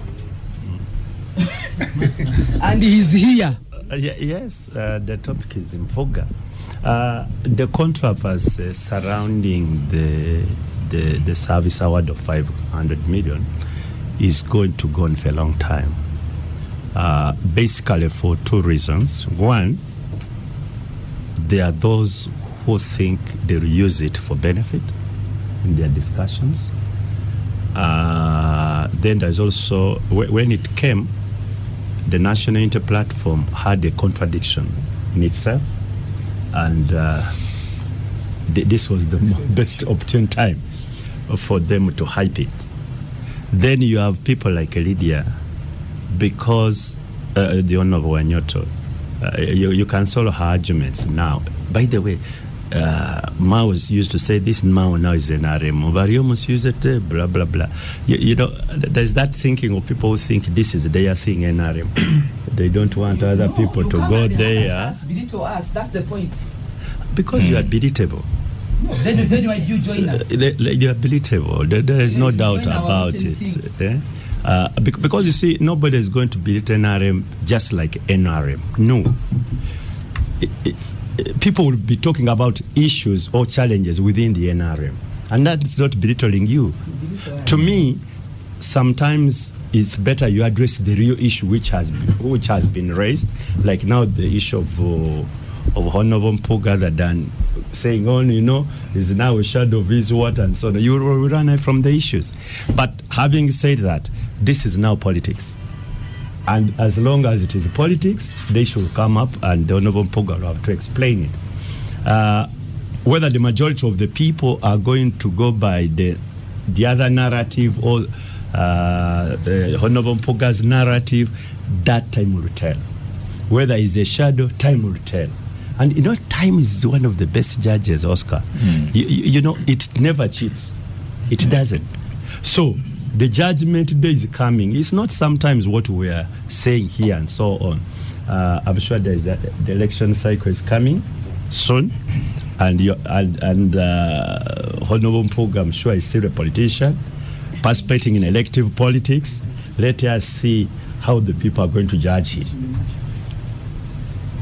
And he's here.
Yes, the topic is Mpuuga. The controversy surrounding the service award of 500 million is going to go on for a long time. Basically for two reasons. One, there are those who think they'll use it for benefit in their discussions. Then there's also, when it came, the National Inter-Platform had a contradiction in itself, and this was the best opportune time for them to hype it. Then you have people like Lydia, because the Honorable Wanyoto, you can solve her arguments now. By the way, Mao used to say this, Mao now is NRM, but you almost use it, blah, blah, blah. You know, there's that thinking of people who think this is their thing, NRM. They don't want other people to go there.
That's the point.
Because you are belatable.
No, then why do you join us?
You are belatable. There is no doubt about it. Because you see, nobody is going to build NRM just like NRM. No. People will be talking about issues or challenges within the NRM, and that's not belittling you. To me, sometimes it's better you address the real issue which has been raised, like now the issue of Hon Mpuuga, rather than saying, is now a shadow of his what and so on. You will run away from the issues. But having said that, this is now politics. And as long as it is politics, they should come up and the Hon Mpuuga will have to explain it. Whether the majority of the people are going to go by the other narrative or Hon Mpuuga's narrative, that time will tell. Whether it's a shadow, time will tell. And time is one of the best judges, Oscar. It never cheats. It doesn't. So the judgment day is coming. It's not sometimes what we are saying here and so on. I'm sure the election cycle is coming soon, and Hon Mpuuga, I'm sure, is still a politician participating in elective politics. Let us see how the people are going to judge it.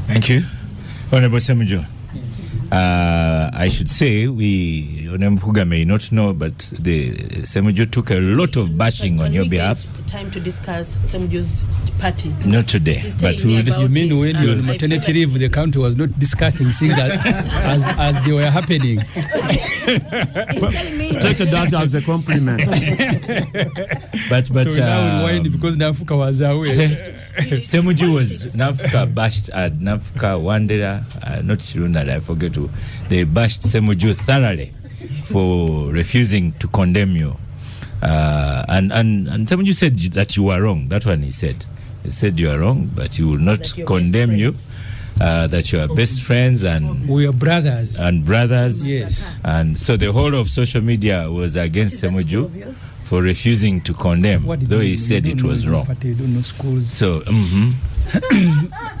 Thank you. Honorable Semujju, I should say, Hon Mpuuga may not know, but the Semujju took a lot of bashing on your behalf.
Time to discuss Semujju's party.
Not today, but
you mean when you were on maternity leave, the county was not discussing things as they were happening.
Take that as a compliment.
but
so now we wind because Nafuka was away.
Semujju was Nafuka bashed at Nafuka Wandera, not Shiruna, I forget who. They bashed Semujju thoroughly for refusing to condemn you. And Semujju said that you were wrong. That one he said. He said you are wrong, but he will not condemn you. That you are best friends and
we are brothers.
And brothers.
Yes.
And so the whole of social media was against Semujju for refusing to condemn, though he said it was wrong.
But they don't know schools.
So,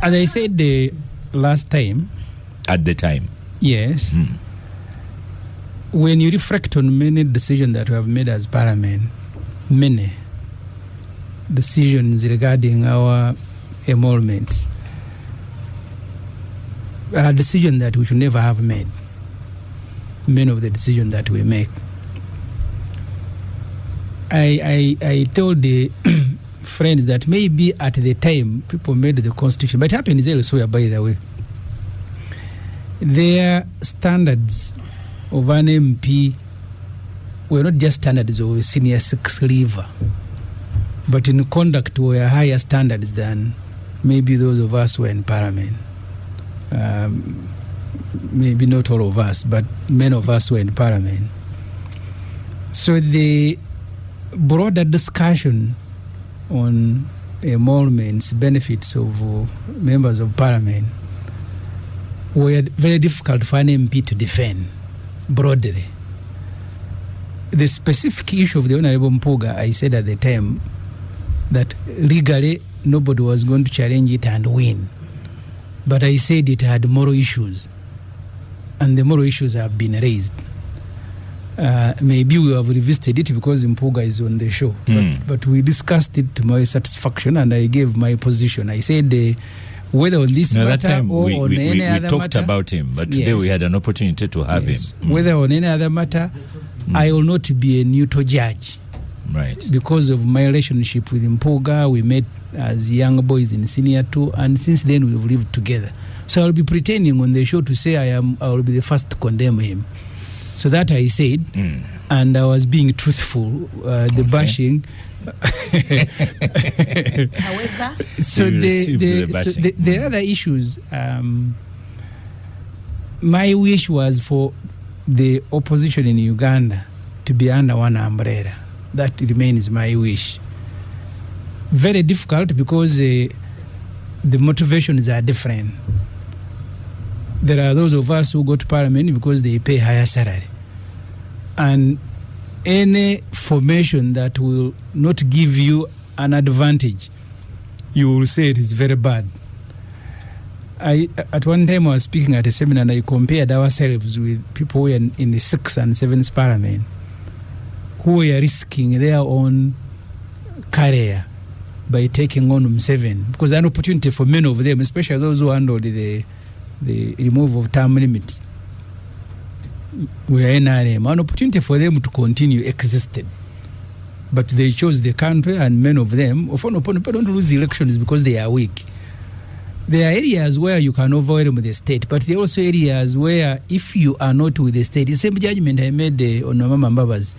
as I said the last time.
At the time.
Yes. When you reflect on many decisions that we have made as Parliament, many decisions regarding our emoluments, a decision that we should never have made. Many of the decisions that we make. I told the friends that maybe at the time people made the constitution, but it happens elsewhere, by the way. Their standards of an MP were not just standards of a senior six leaver, but in conduct were higher standards than maybe those of us who were in Parliament. Maybe not all of us, but many of us were in Parliament. So the broader discussion on emoluments, benefits of members of Parliament were very difficult for an MP to defend broadly. The specific issue of the Honorable Mpuuga, I said at the time that legally nobody was going to challenge it and win. But I said it had moral issues, and the moral issues have been raised. Maybe we have revisited it because Mpuuga is on the show, but we discussed it to my satisfaction, and I gave my position. I said whether on this matter or on any other matter. We
talked about him, but today we had an opportunity to have him.
Whether on any other matter, I will not be a neutral judge.
Right.
Because of my relationship with Mpuuga, we met as young boys in senior 2, and since then we've lived together. So I'll be pretending on the show to say I will be the first to condemn him. So that I said, and I was being truthful. The bashing.
However,
so the other issues, my wish was for the opposition in Uganda to be under one umbrella. That remains my wish. Very difficult because the motivations are different. There are those of us who go to Parliament because they pay higher salary. And any formation that will not give you an advantage, you will say it is very bad. At one time I was speaking at a seminar and I compared ourselves with people who were in the 6th and 7th Parliament who were risking their own career by taking on Museveni, because an opportunity for many of them, especially those who handled the removal of term limits, were NRM, an opportunity for them to continue existed. But they chose the country, and many of them don't lose elections because they are weak. There are areas where you can overwhelm the state, but there are also areas where if you are not with the state, the same judgment I made on Mama Mbabazi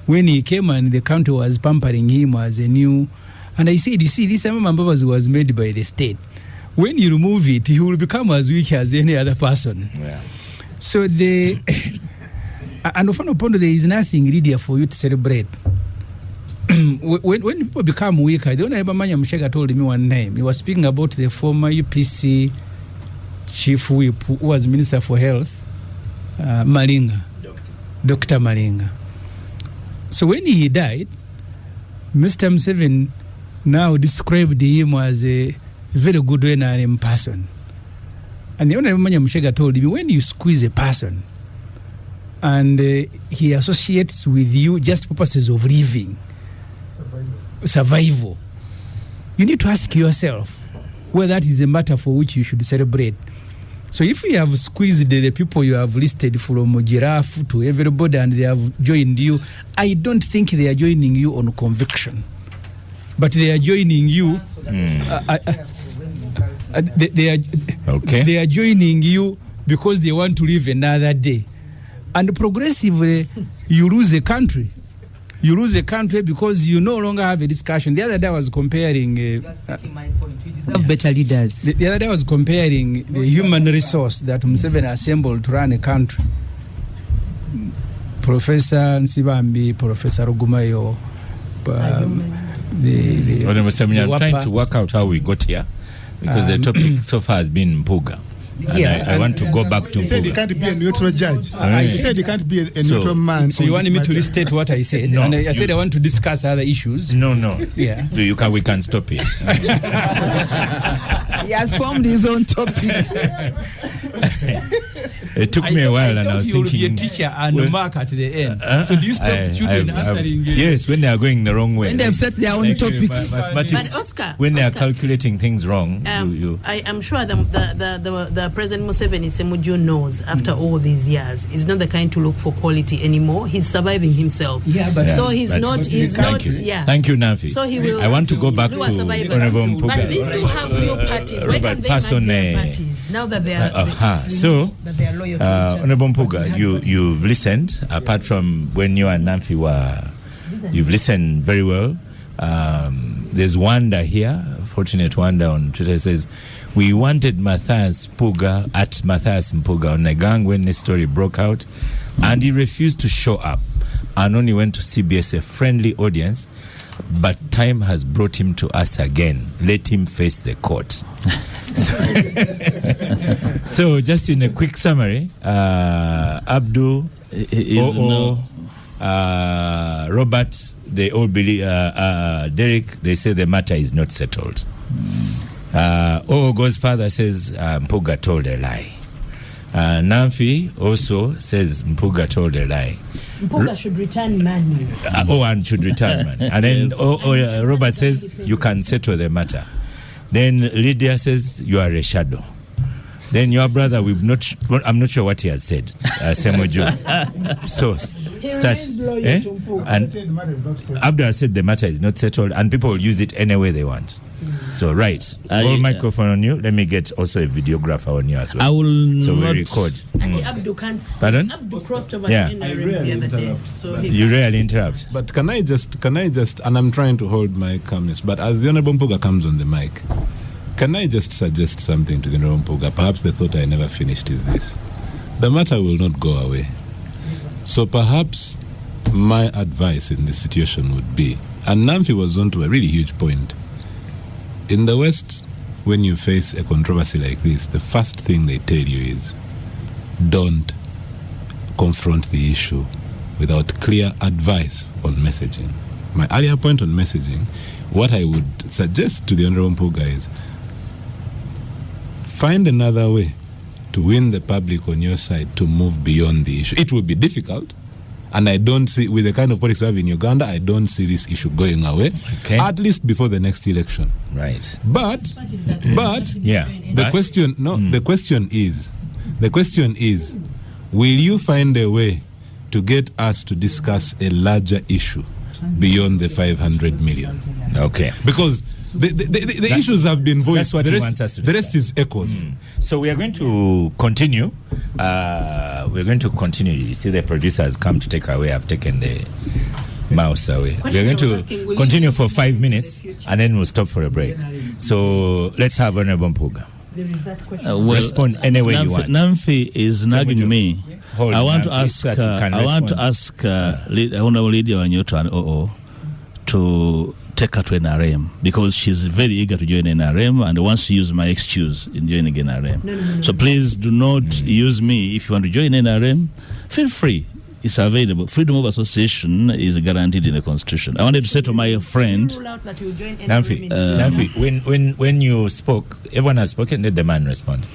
when he came and the country was pampering him as a new, and I said, you see, this Mama Mbabazi was made by the state. When you remove it, he will become as weak as any other person. Yeah. So and often there is nothing really for you to celebrate. When people become weaker, the Honorable Manya Mshega told me one time, he was speaking about the former UPC chief whip who was Minister for Health, Malinga, Dr. Malinga. So when he died, Mr. Museveni now described him as a very good NRM person. And the Honorable Manya Mshega told me, when you squeeze a person and he associates with you just purposes of living, survival, you need to ask yourself whether that is a matter for which you should celebrate. So if you have squeezed the people you have listed from giraffe to everybody and they have joined you, I don't think they are joining you on conviction, but they are joining you they are joining you because they want to live another day. And progressively you lose a country. You lose a country because you no longer have a discussion. The other day I was comparing
better leaders.
The other day I was comparing the human resource that Museveni assembled to run a country. Professor Nsibambi, Professor Ogumayo,
I'm trying to work out how we got here, because the topic so far has been Mpuuga. And I want to go back to Mpuuga.
He said he can't be a neutral judge. He said he can't be a neutral man.
So you want me to restate what I said?
No,
and I said I want to discuss other issues.
No.
Yeah.
We can stop here.
He has formed his own topic.
It took me a while, and I was thinking,
you'll be a teacher and mark at the end. So do you stop children answering?
Yes, when they are going the wrong way.
When they've set their own topics.
But Oscar, when they are calculating things wrong,
I am sure the President Museveni Semuju knows after all these years, he's not the kind to look for quality anymore. He's surviving himself. So he's not.
Thank you, Nafi.
So he will.
I want to go back to Honorable Mpuuga.
But these two have new parties. Why can't they have their parties now that they are?
So. Honorable Mpuuga, you've listened, apart from when you and Nafi were, you've listened very well. There's Wanda here, Fortunate Wanda on Twitter says, we wanted Matthias Mpuuga on a gang when this story broke out, and he refused to show up and only went to CBS, a friendly audience, but time has brought him to us again. Let him face the court. So just in a quick summary, Abdul, Robert, they all believe, Derek, they say the matter is not settled. Ogo's father says Mpuuga told a lie. Namfi also says Mpuuga told a lie.
Mpuuga should return money.
And should return money. And then Robert says you can settle the matter. Then Lydia says you are a shadow. Then your brother, I'm not sure what he has said. Semuju. So start. And Abdul said the matter is not settled, and people will use it any way they want. So right, all microphone on you. Let me get also a videographer on you as well.
I will.
So we record.
Abdul can't.
Pardon?
Abdul crossed over
the
other day. So
you rarely interrupt.
But can I just? And I'm trying to hold my calmness. But as the Honorable Mpuuga comes on the mic, can I just suggest something to the Honorable Mpuuga? Perhaps the thought I never finished is this: the matter will not go away. So perhaps my advice in this situation would be, and Namfi was on to a really huge point. In the West, when you face a controversy like this, the first thing they tell you is, don't confront the issue without clear advice on messaging. My earlier point on messaging, what I would suggest to the Honorable Mpuuga is, find another way to win the public on your side to move beyond the issue. It will be difficult, And I don't see, with the kind of politics we have in Uganda, I don't see this issue going away, at least before the next election.
Right.
But the question is, will you find a way to get us to discuss a larger issue beyond the 500 million?
Okay.
Because the issues have been voiced.
That's what he wants us to do.
The rest is echoes.
So we are going to continue. You see, the producer has come to take away. I've taken the mouse away. We are going to continue for 5 minutes, and then we'll stop for a break. So let's have Honorable Mpuuga. Respond any way you want.
Namfi is nagging me. I want to ask Honorable Lydia Wanyoto and OO to take her to NRM, because she's very eager to join NRM and wants to use my excuse in joining NRM. No. So please do not use me. If you want to join NRM, feel free. It's available. Freedom of association is guaranteed in the Constitution. I wanted to say to my friend,
Namfi, when you spoke, everyone has spoken, let the man respond.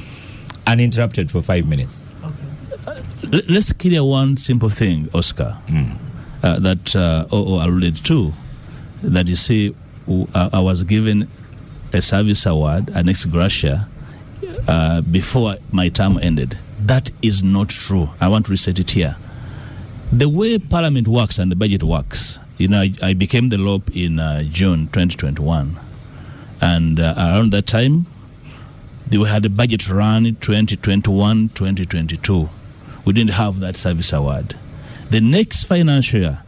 Uninterrupted for 5 minutes.
Okay. Let's clear one simple thing, Oscar, that OO alluded to. That you see, I was given a service award, an ex gratia, before my term ended. That is not true. I want to restate it here. The way Parliament works and the budget works, I became the LOP in June 2021. And around that time, we had a budget run 2021, 2022. We didn't have that service award. The next financial year,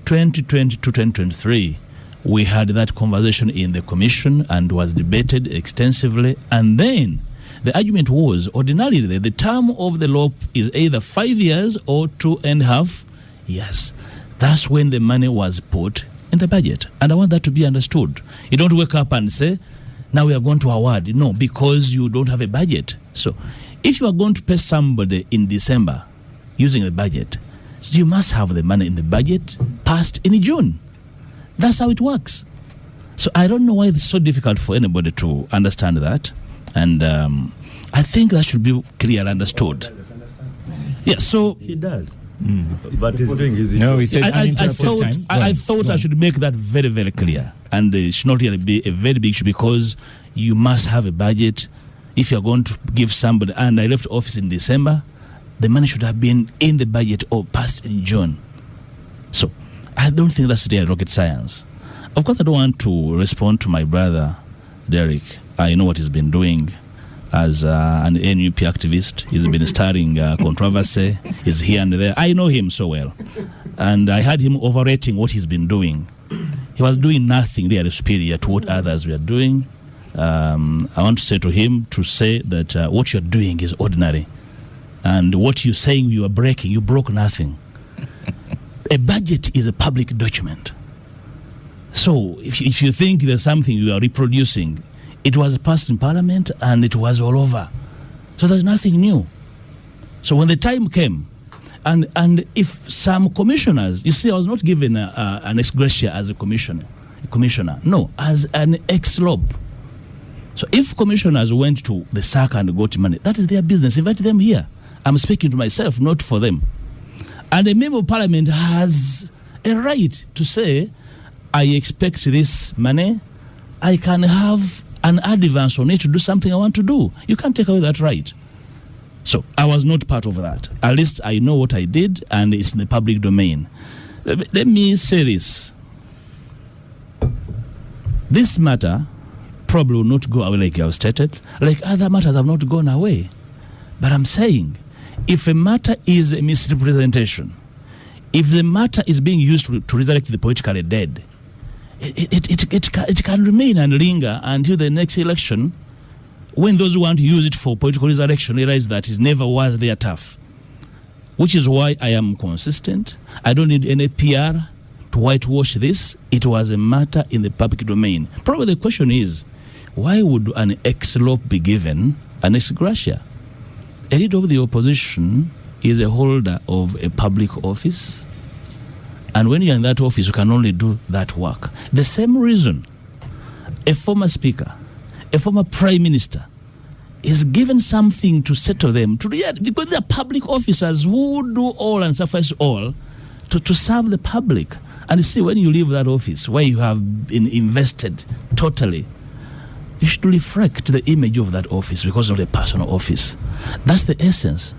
2020-2023, we had that conversation in the commission and was debated extensively. And then the argument was, ordinarily, the term of the LOP is either 5 years or 2.5 years. That's when the money was put in the budget. And I want that to be understood. You don't wake up and say, now we are going to award. No, because you don't have a budget. So if you are going to pay somebody in December using the budget, you must have the money in the budget passed in June. That's how it works. So I don't know why it's so difficult for anybody to understand that. And I think that should be clearly understood. Yeah, so
he does.
But he said I thought I should make that very, very clear. And it should not really be a very big issue, because you must have a budget. If you're going to give somebody, and I left office in December, the money should have been in the budget or passed in June. So I don't think that's real rocket science. Of course, I don't want to respond to my brother, Derek. I know what he's been doing as an NUP activist. He's been starting controversy. He's here and there. I know him so well. And I had him overrating what he's been doing. He was doing nothing really superior to what others were doing. I want to say to him that what you're doing is ordinary. And what you're saying you are breaking, you broke nothing. A budget is a public document. So if you think there's something you are reproducing, it was passed in Parliament and it was all over. So there's nothing new. So when the time came, and if some commissioners, you see, I was not given an ex gratia as a commissioner. No, as an ex-LOP. So if commissioners went to the SAC and got money, that is their business. Invite them here. I'm speaking to myself, not for them. And a member of Parliament has a right to say, I expect this money. I can have an advance on it to do something I want to do. You can't take away that right. So I was not part of that. At least I know what I did, and it's in the public domain. Let me say this. This matter probably will not go away like you have stated. Like other matters have not gone away. But I'm saying, if a matter is a misrepresentation, if the matter is being used to resurrect the politically dead, it can remain and linger until the next election, when those who want to use it for political resurrection realize that it never was their turf. Which is why I am consistent. I don't need any PR to whitewash this. It was a matter in the public domain. Probably the question is, why would an ex-LOP be given an ex gratia? A leader of the opposition is a holder of a public office, and when you're in that office, you can only do that work. The same reason a former speaker, a former prime minister, is given something to settle them, because they are public officers who do all and suffice all to serve the public. And you see, when you leave that office where you have been invested totally, you should reflect the image of that office because of the personal office. That's the essence.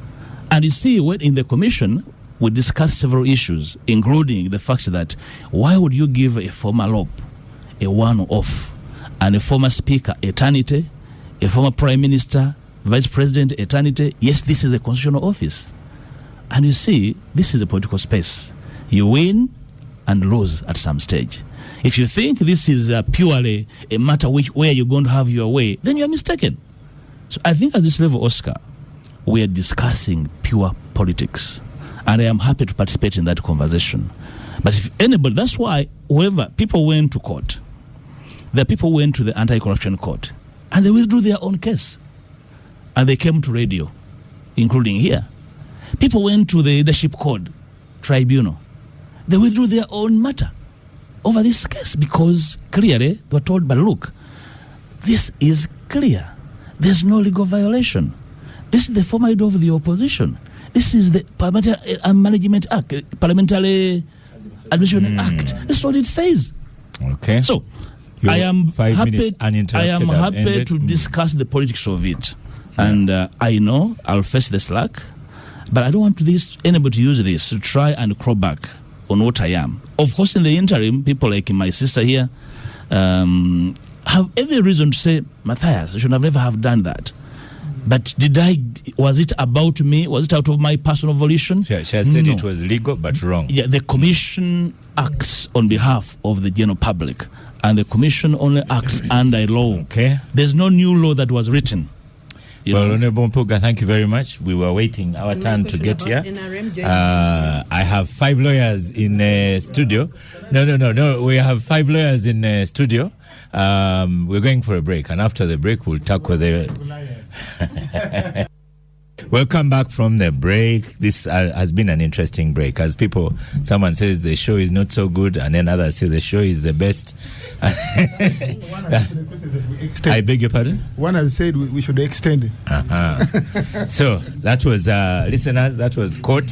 And you see, when in the commission, we discussed several issues, including the fact that why would you give a former LOP a one-off and a former speaker eternity, a former prime minister, vice president eternity? Yes, this is a constitutional office. And you see, this is a political space. You win and lose at some stage. If you think this is purely a matter where you're going to have your way, then you're mistaken. So I think at this level, Oscar, we are discussing pure politics. And I am happy to participate in that conversation. But if anybody, that's why whoever, people went to court. The people went to the anti-corruption court. And they withdrew their own case. And they came to radio, including here. People went to the leadership code tribunal. They withdrew their own matter over this case because clearly they were told, but look, this is clear. There's no legal violation. This is the former leader of the opposition. This is the Parliamentary Management Act, Parliamentary Administration Act. That's what it says.
Okay.
So I am happy to discuss the politics of it. Yeah. And I know I'll face the slack, but I don't want anybody to use this to try and crawl back on what I am. Of course, in the interim, people like my sister here have every reason to say, Matthias, I should have never have done that. But was it about me? Was it out of my personal volition?
She has said it was legal, but wrong.
Yeah, the commission acts on behalf of the general public, and the commission only acts under law.
Okay.
There's no new law that was written.
Well, Hon Mpuuga, thank you very much. We were waiting our turn to get here. I have 5 lawyers in studio. No. We have 5 lawyers in studio. We're going for a break, and after the break, we'll tackle the... Welcome back from the break. This has been an interesting break. As someone says the show is not so good, and then others say the show is the best. I beg your pardon?
One has said we should extend it.
So that was listeners. That was court.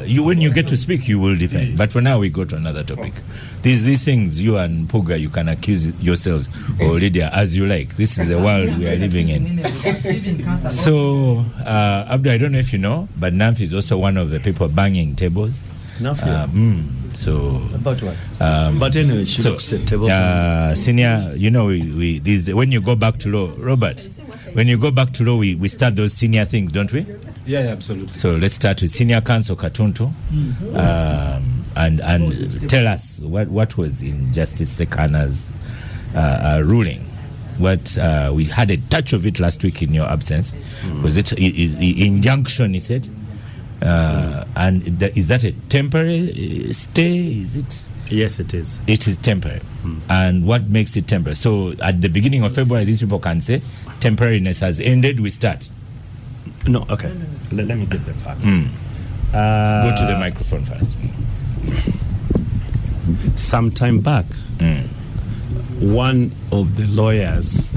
When you get to speak, you will defend. But for now, we go to another topic. These things, you and Mpuuga, you can accuse yourselves or Lydia as you like. This is the world we are living in. So, Abdu, I don't know if you know, but Namfi is also one of the people banging tables.
Namfi?
So
about what? But anyway, she looks at tables.
Senior, when you go back to law, Robert, when you go back to law, we start those senior things, don't we?
Yeah, absolutely.
So let's start with Senior Counsel Katuntu. And tell us what was in Justice Sekana's ruling. We had a touch of it last week in your absence. Was it injunction, he said? And is that a temporary stay? Is it?
Yes, it is.
It is temporary. And what makes it temporary? So at the beginning of February, these people can say temporariness has ended, we start.
No, okay. Let me get the facts.
Go to the microphone first.
Some time back, one of the lawyers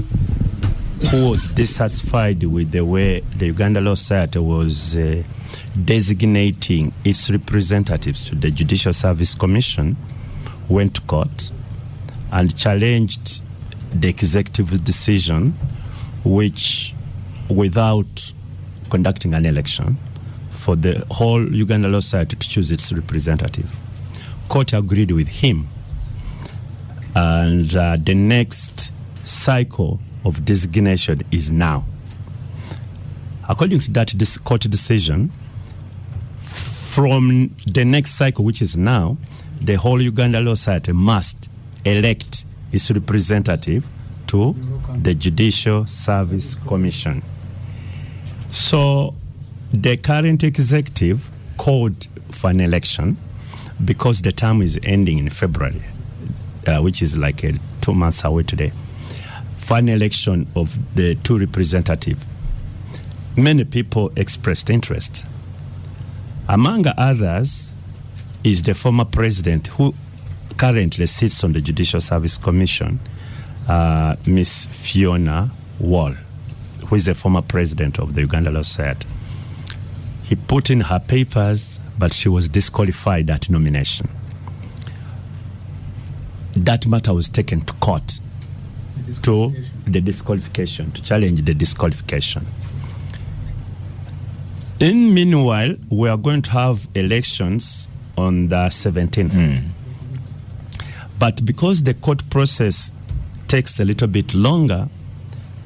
who was dissatisfied with the way the Uganda Law Society was designating its representatives to the Judicial Service Commission went to court and challenged the executive decision, which, without conducting an election, for the whole Uganda Law Society to choose its representative. Court agreed with him, and the next cycle of designation is now. According to that court decision, from the next cycle, which is now, the whole Uganda Law Society must elect its representative to the Judicial Service Commission. So the current executive called for an election because the term is ending in February, which is like 2 months away today, for an election of the 2 representatives. Many people expressed interest. Among others is the former president who currently sits on the Judicial Service Commission, Miss Fiona Wall, who is the former president of the Uganda Law Society. He put in her papers, but she was disqualified at nomination. That matter was taken to court to challenge the disqualification. In meanwhile, we are going to have elections on the 17th. But because the court process takes a little bit longer,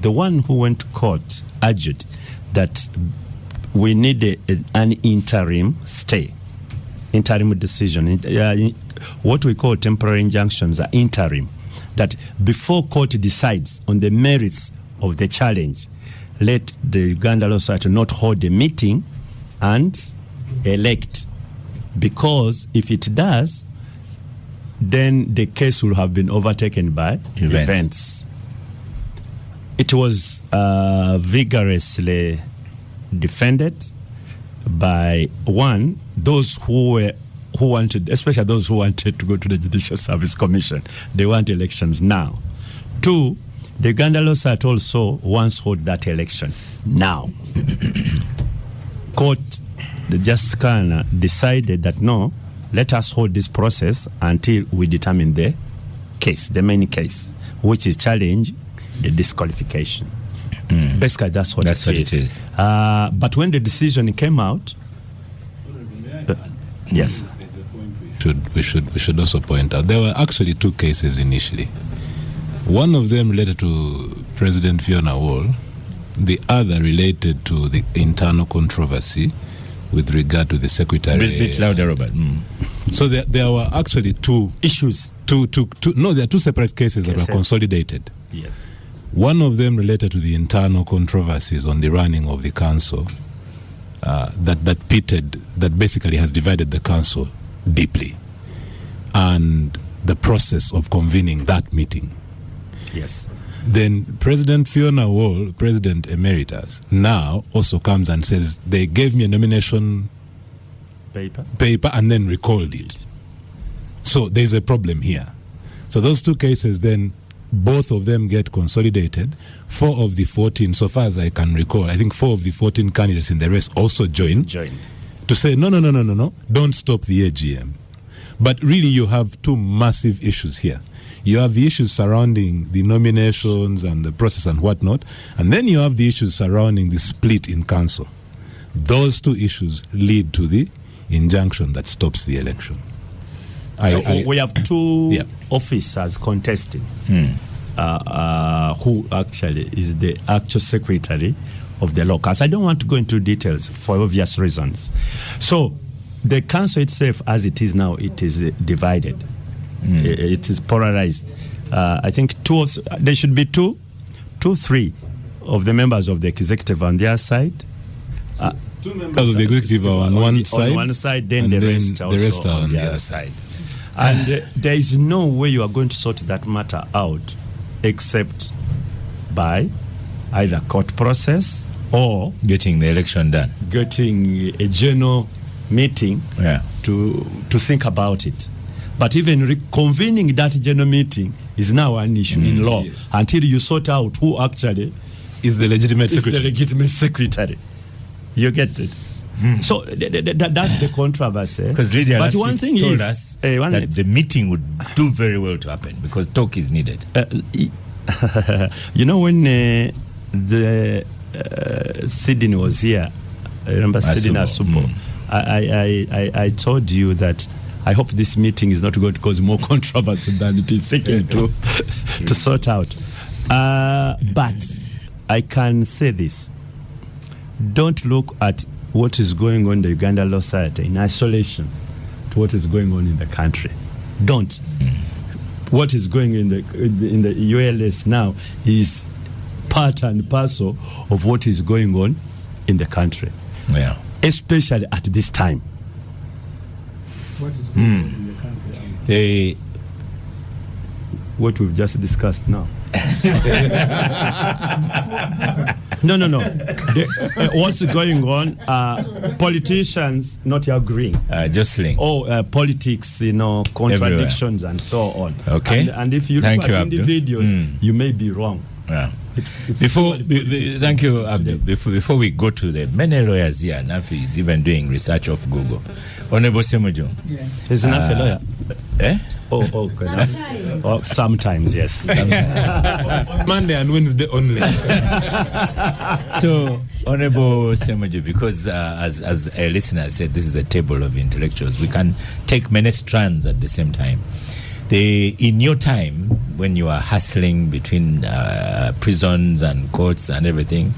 the one who went to court argued that we need an interim stay, interim decision. What we call temporary injunctions are interim, that before court decides on the merits of the challenge, let the Uganda Law Society not hold a meeting and elect. Because if it does, then the case will have been overtaken by events. It was vigorously defended by those who wanted, especially those who wanted to go to the Judicial Service Commission. They want elections now. 2, the Uganda Law Society also wants to hold that election now. Court, the Justice Kana decided that no, let us hold this process until we determine the case, the main case, which is challenge the disqualification. Basically, that's what it is. But when the decision came out, yes.
We should also point out there were actually 2 cases initially. One of them related to President Fiona Wall, the other related to the internal controversy with regard to the secretary.
A bit louder, Robert.
So there were actually 2
issues.
There are 2 separate cases that were consolidated.
Yes.
One of them related to the internal controversies on the running of the council that basically has divided the council deeply, and the process of convening that meeting.
Yes.
Then President Fiona Wall, President Emeritus, now also comes and says they gave me a nomination paper and then recalled it. So there's a problem here. So those 2 cases, then both of them get consolidated. 4 of the 14, so far as I can recall, I think 4 of the 14 candidates in the race also joined to say no, don't stop the AGM. But really you have 2 massive issues here. You have the issues surrounding the nominations and the process and whatnot, and then you have the issues surrounding the split in council. Those 2 issues lead to the injunction that stops the election.
We have 2 officers contesting, who actually is the actual secretary of the locus. I don't want to go into details for obvious reasons. So the council itself, as it is now, it is divided. It is polarized. I think there should be 3 of the members of the executive on their side.
2 members of the executive on one side,
then the rest are on the other side. And there is no way you are going to sort that matter out except by either court process or
getting the election done,
getting a general meeting to think about it. But even reconvening that general meeting is now an issue in law until you sort out who actually
is the legitimate
secretary. You get it? So that's the controversy.
Because Lydia
but one thing
told us that the meeting would do very well to happen because talk is needed.
You know, when the Sydney was here, I remember Sydney Asubo, I told you that I hope this meeting is not going to cause more controversy than it is seeking to sort out. But I can say this. Don't look at what is going on in the Uganda Law Society in isolation to what is going on in the country. Don't. What is going in the ULS now is part and parcel of what is going on in the country.
Yeah.
Especially at this time.
What is going on in the country?
What we've just discussed now. No. What's going on? Politicians not agreeing.
Jostling.
Politics, contradictions everywhere. And so on.
Okay.
And if you look at individuals, you may be wrong.
Yeah. Thank you, Abdu. Before we go to the many lawyers here, Nafi is even doing research off Google. Honorable Semuju.
Yeah. Is Nafi a lawyer?
Eh?
Okay. Sometimes, yes.
Monday and Wednesday only.
So, Honorable Semuju, because as a listener said, this is a table of intellectuals. We can take many strands at the same time. In your time, when you are hustling between prisons and courts and everything,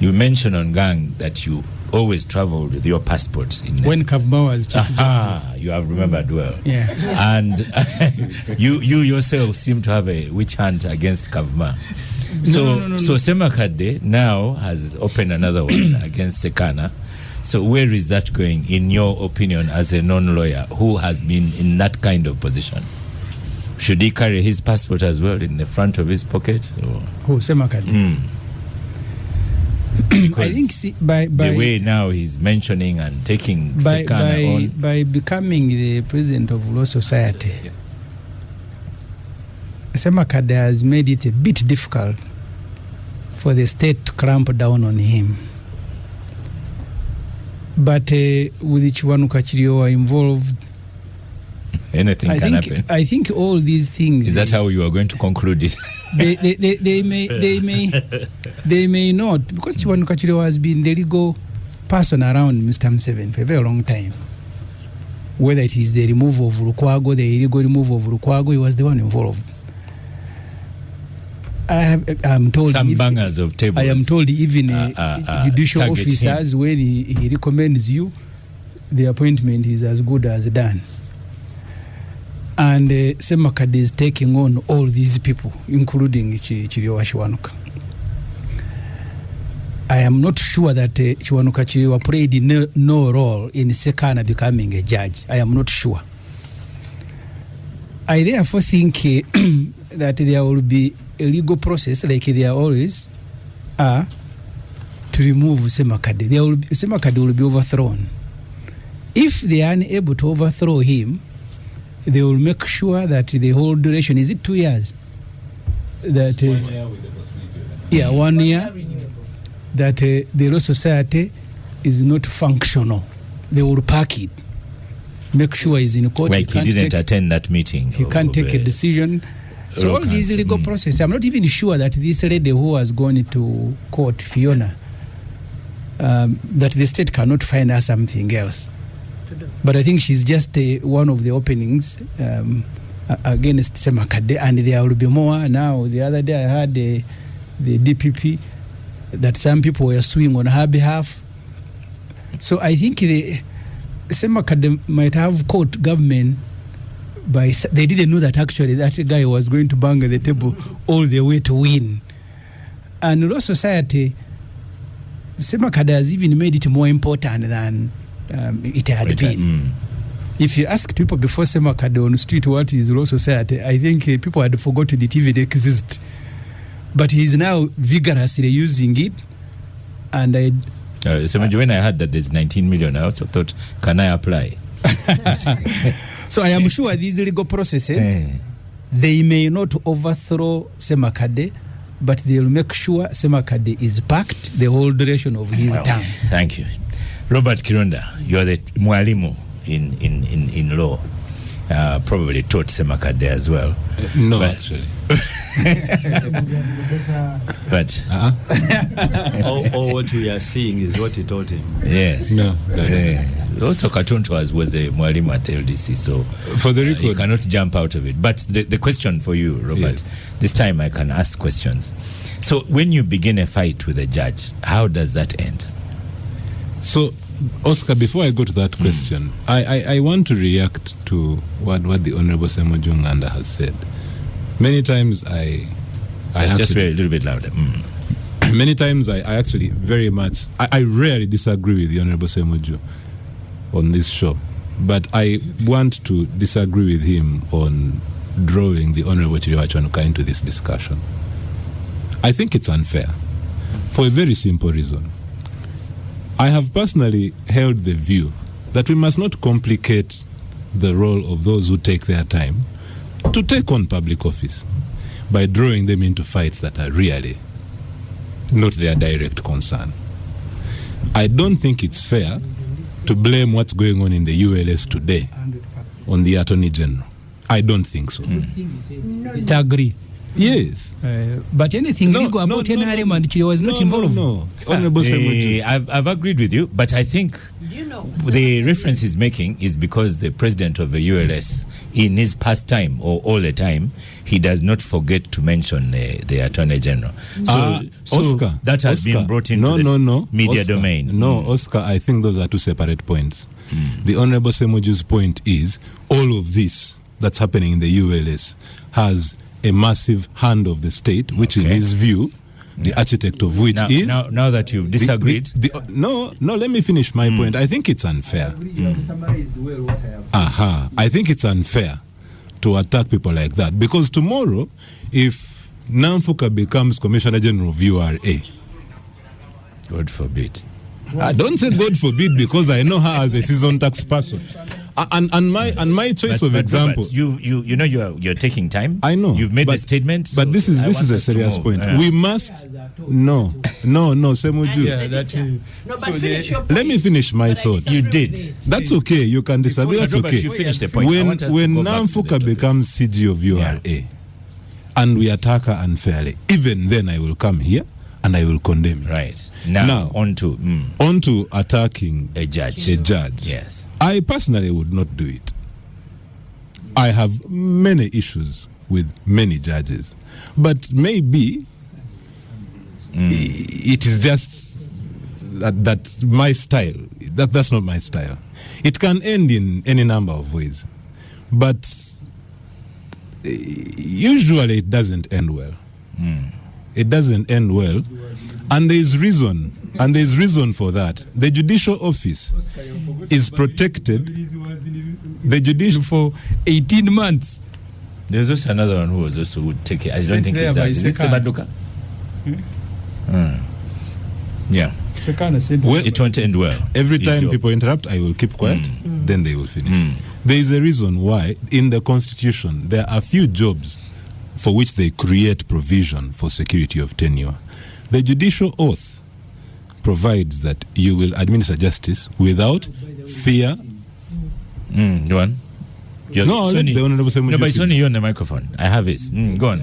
you mentioned on Gang that you always traveled with your passport.
When Kavma was Chief Justice.
You have remembered well.
Yeah.
And you yourself seem to have a witch hunt against Kavma. So Semakade now has opened another one against Sekana. So where is that going, in your opinion, as a non-lawyer who has been in that kind of position? Should he carry his passport as well in the front of his pocket?
Who, Semakade? I think by
the way now he's mentioning and taking Sekana on.
By becoming the president of Law Society, Semakade has made it a bit difficult for the state to clamp down on him. But with Chiwanuka Chiriowa involved,
anything can happen.
I think all these things.
Is that how you are going to conclude it?
They may not, because Chiwanuka Chiriowa has been the legal person around Mr. Museveni for a very long time. Whether it is the removal of Lukwago, the illegal removal of Lukwago, he was the one involved. I'm told
some bangers of tables.
I am told even judicial officers, when he recommends you, the appointment is as good as done. And Semakade is taking on all these people, including Chiriowa Chiwanuka. I am not sure that Chiwanuka Chiriowa played no role in Sekana becoming a judge. I am not sure. I therefore think that there will be a legal process, like there always are, to remove Semakade. Semakade will be overthrown. If they are unable to overthrow him, they will make sure that the whole duration, is it 2 years? That
1 year with the possibility of
1 year. That the Law Society is not functional. They will pack it. Make sure he's in court.
Like he didn't attend that meeting.
He can't take a decision. So all these legal process, I'm not even sure that this lady who has gone to court, Fiona, that the state cannot find her something else. But I think she's just one of the openings against Semakade, and there will be more now. The other day I heard the DPP that some people were suing on her behalf. So I think Semakade might have caught government by, they didn't know that actually that guy was going to bang the table all the way to win. And Law Society, Semakade has even made it more important than it had been. If you ask people before Semakade on the street what is Law Society, I think people had forgotten it even exists. But he's now vigorously using it. And
when I heard that there's 19 million, I also thought, can I apply?
So I am sure these legal processes, they may not overthrow Semakade, but they will make sure Semakade is packed the whole duration of his term.
Thank you. Robert Kironda, you are the mwalimu in law. Probably taught Semakade as well.
No, actually.
But
all what we are seeing is what he taught him.
Yes.
No.
Also, Katonto was a mwalimu at LDC, so
for the record,
you cannot jump out of it. But the question for you, Robert, this time I can ask questions. So when you begin a fight with a judge, how does that end?
So, Oscar, before I go to that question, I want to react to what the Honorable Semuju Nganda has said. Many times I
just a little bit louder.
Many times I actually very much, I rarely disagree with the Honorable Semuju on this show, but I want to disagree with him on drawing the Honorable Chiriowa Chiwanuka into this discussion. I think it's unfair for a very simple reason. I have personally held the view that we must not complicate the role of those who take their time to take on public office by drawing them into fights that are really not their direct concern. I don't think it's fair to blame what's going on in the ULS today on the Attorney General. I don't think so.
It's agree.
Yes.
But anything legal about NRM and Chile was not involved.
No. Honorable
I've agreed with you, but I think the reference he's making is because the president of the ULS, in his pastime or all the time, he does not forget to mention the Attorney General. So
Oscar,
that has been brought into the media
Oscar,
domain.
No, Oscar, I think those are two separate points. The Honorable Semuju's point is all of this that's happening in the ULS has a massive hand of the state, which in his view, the architect of which is...
Now that you've disagreed...
No, let me finish my point. I think it's unfair. I think it's unfair to attack people like that. Because tomorrow, if Mpuuga becomes Commissioner General of URA...
God forbid.
I don't say God forbid because I know her as a seasoned tax person. And my choice of example.
Robert, you know you're taking time.
I know.
You've made the statement.
But this is a serious point. We must Semuju. Let me finish my thought.
You did.
That's okay. You can disagree. That's okay.
You finish the point.
When Mpuuga becomes CG of URA and we attack her unfairly, even then I will come here and I will condemn it.
Right. Now on
to attacking
a judge. Yes.
I personally would not do it. I have many issues with many judges, but maybe it is just that my style. That's not my style. It can end in any number of ways, but usually it doesn't end well. It doesn't end well, and there is reason. And there is reason for that. The judicial office is protected. The judicial
for 18 months.
There's also another one who was also would take it. I don't think it's that. Is it Sebaduka? Yeah.
Well,
it won't end well.
Every time people interrupt, I will keep quiet. Then they will finish. There is a reason why in the Constitution there are few jobs for which they create provision for security of tenure. The judicial oath provides that you will administer justice without fear.
Go on.
No,
but it's only you on the microphone. I have it. Go on.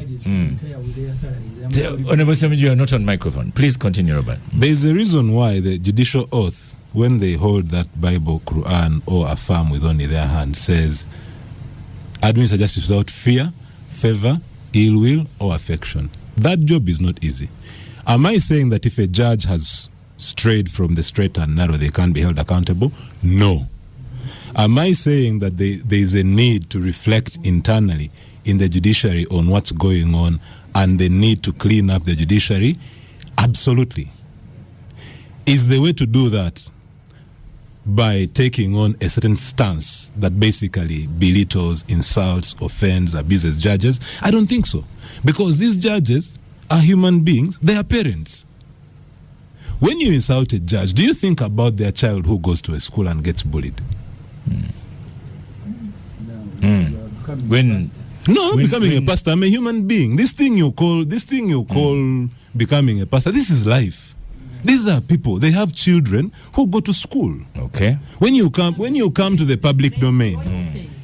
Honorable Semuju, you are not on microphone. Please continue, Robert.
There is a reason why the judicial oath, when they hold that Bible, Quran, or affirm with only their hand, says, administer justice without fear, favor, ill will, or affection. That job is not easy. Am I saying that if a judge has strayed from the straight and narrow, they can't be held accountable? No. Am I saying that there is a need to reflect internally in the judiciary on what's going on and the need to clean up the judiciary? Absolutely. Is the way to do that by taking on a certain stance that basically belittles, insults, offends, abuses judges? I don't think so. Because these judges are human beings. They are parents. When you insult a judge, do you think about their child who goes to a school and gets bullied? Becoming a pastor, I'm a human being. This thing you call becoming a pastor, this is life. These are people. They have children who go to school.
Okay.
When you come to the public domain,